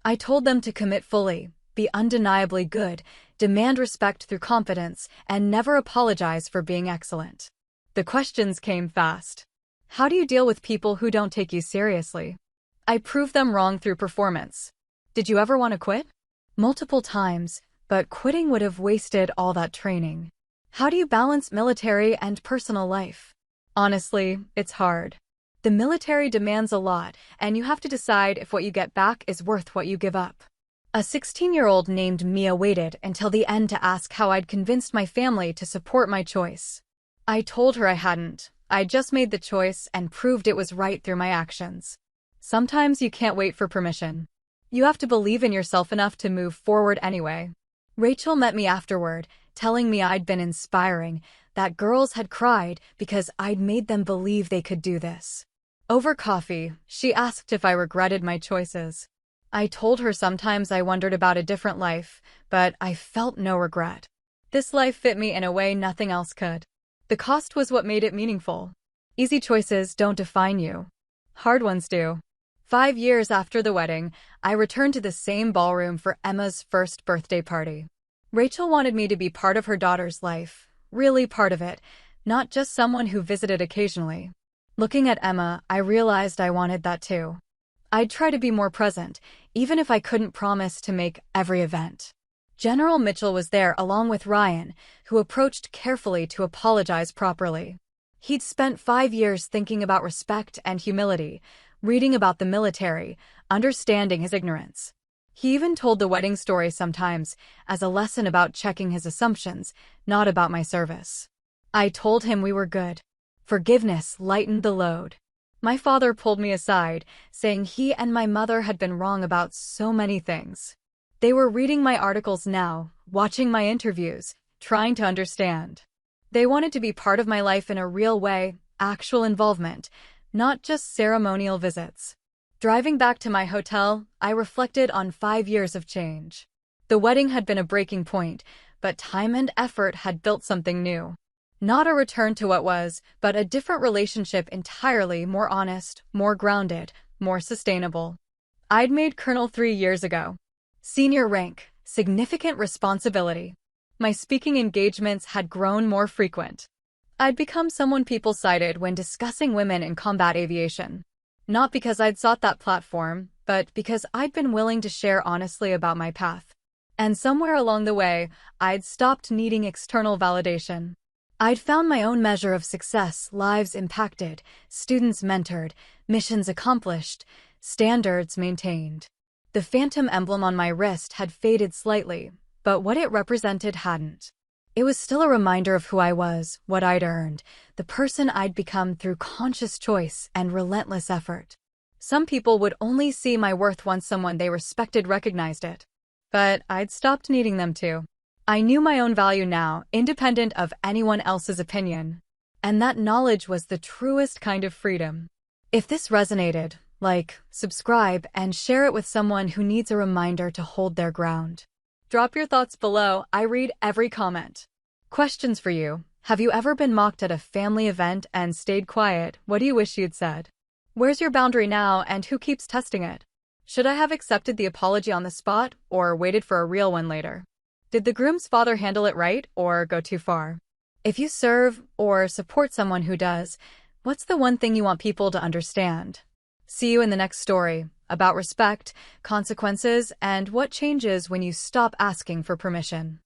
I told them to commit fully, be undeniably good, demand respect through confidence, and never apologize for being excellent. The questions came fast. How do you deal with people who don't take you seriously? I proved them wrong through performance. Did you ever want to quit? Multiple times, but quitting would have wasted all that training. How do you balance military and personal life? Honestly, it's hard. The military demands a lot, and you have to decide if what you get back is worth what you give up. A 16-year-old named Mia waited until the end to ask how I'd convinced my family to support my choice. I told her I hadn't. I just made the choice and proved it was right through my actions. Sometimes you can't wait for permission. You have to believe in yourself enough to move forward anyway. Rachel met me afterward, telling me I'd been inspiring, that girls had cried because I'd made them believe they could do this. Over coffee, she asked if I regretted my choices. I told her sometimes I wondered about a different life, but I felt no regret. This life fit me in a way nothing else could. The cost was what made it meaningful. Easy choices don't define you. Hard ones do. 5 years after the wedding, I returned to the same ballroom for Emma's first birthday party. Rachel wanted me to be part of her daughter's life, really part of it, not just someone who visited occasionally. Looking at Emma, I realized I wanted that too. I'd try to be more present, even if I couldn't promise to make every event. General Mitchell was there along with Ryan, who approached carefully to apologize properly. He'd spent 5 years thinking about respect and humility, reading about the military, understanding his ignorance. He even told the wedding story sometimes, as a lesson about checking his assumptions, not about my service. I told him we were good. Forgiveness lightened the load. My father pulled me aside, saying he and my mother had been wrong about so many things. They were reading my articles now, watching my interviews, trying to understand. They wanted to be part of my life in a real way, actual involvement, not just ceremonial visits. Driving back to my hotel, I reflected on 5 years of change. The wedding had been a breaking point, but time and effort had built something new. Not a return to what was, but a different relationship entirely more honest, more grounded, more sustainable. I'd made Colonel 3 years ago. Senior rank, significant responsibility. My speaking engagements had grown more frequent. I'd become someone people cited when discussing women in combat aviation. Not because I'd sought that platform, but because I'd been willing to share honestly about my path. And somewhere along the way, I'd stopped needing external validation. I'd found my own measure of success, lives impacted, students mentored, missions accomplished, standards maintained. The phantom emblem on my wrist had faded slightly, but what it represented hadn't. It was still a reminder of who I was, what I'd earned, the person I'd become through conscious choice and relentless effort. Some people would only see my worth once someone they respected recognized it. But I'd stopped needing them to. I knew my own value now, independent of anyone else's opinion. And that knowledge was the truest kind of freedom. If this resonated, subscribe, and share it with someone who needs a reminder to hold their ground. Drop your thoughts below. I read every comment. Questions for you. Have you ever been mocked at a family event and stayed quiet? What do you wish you'd said? Where's your boundary now, and who keeps testing it? Should I have accepted the apology on the spot or waited for a real one later? Did the groom's father handle it right or go too far? If you serve or support someone who does, what's the one thing you want people to understand? See you in the next story about respect, consequences, and what changes when you stop asking for permission.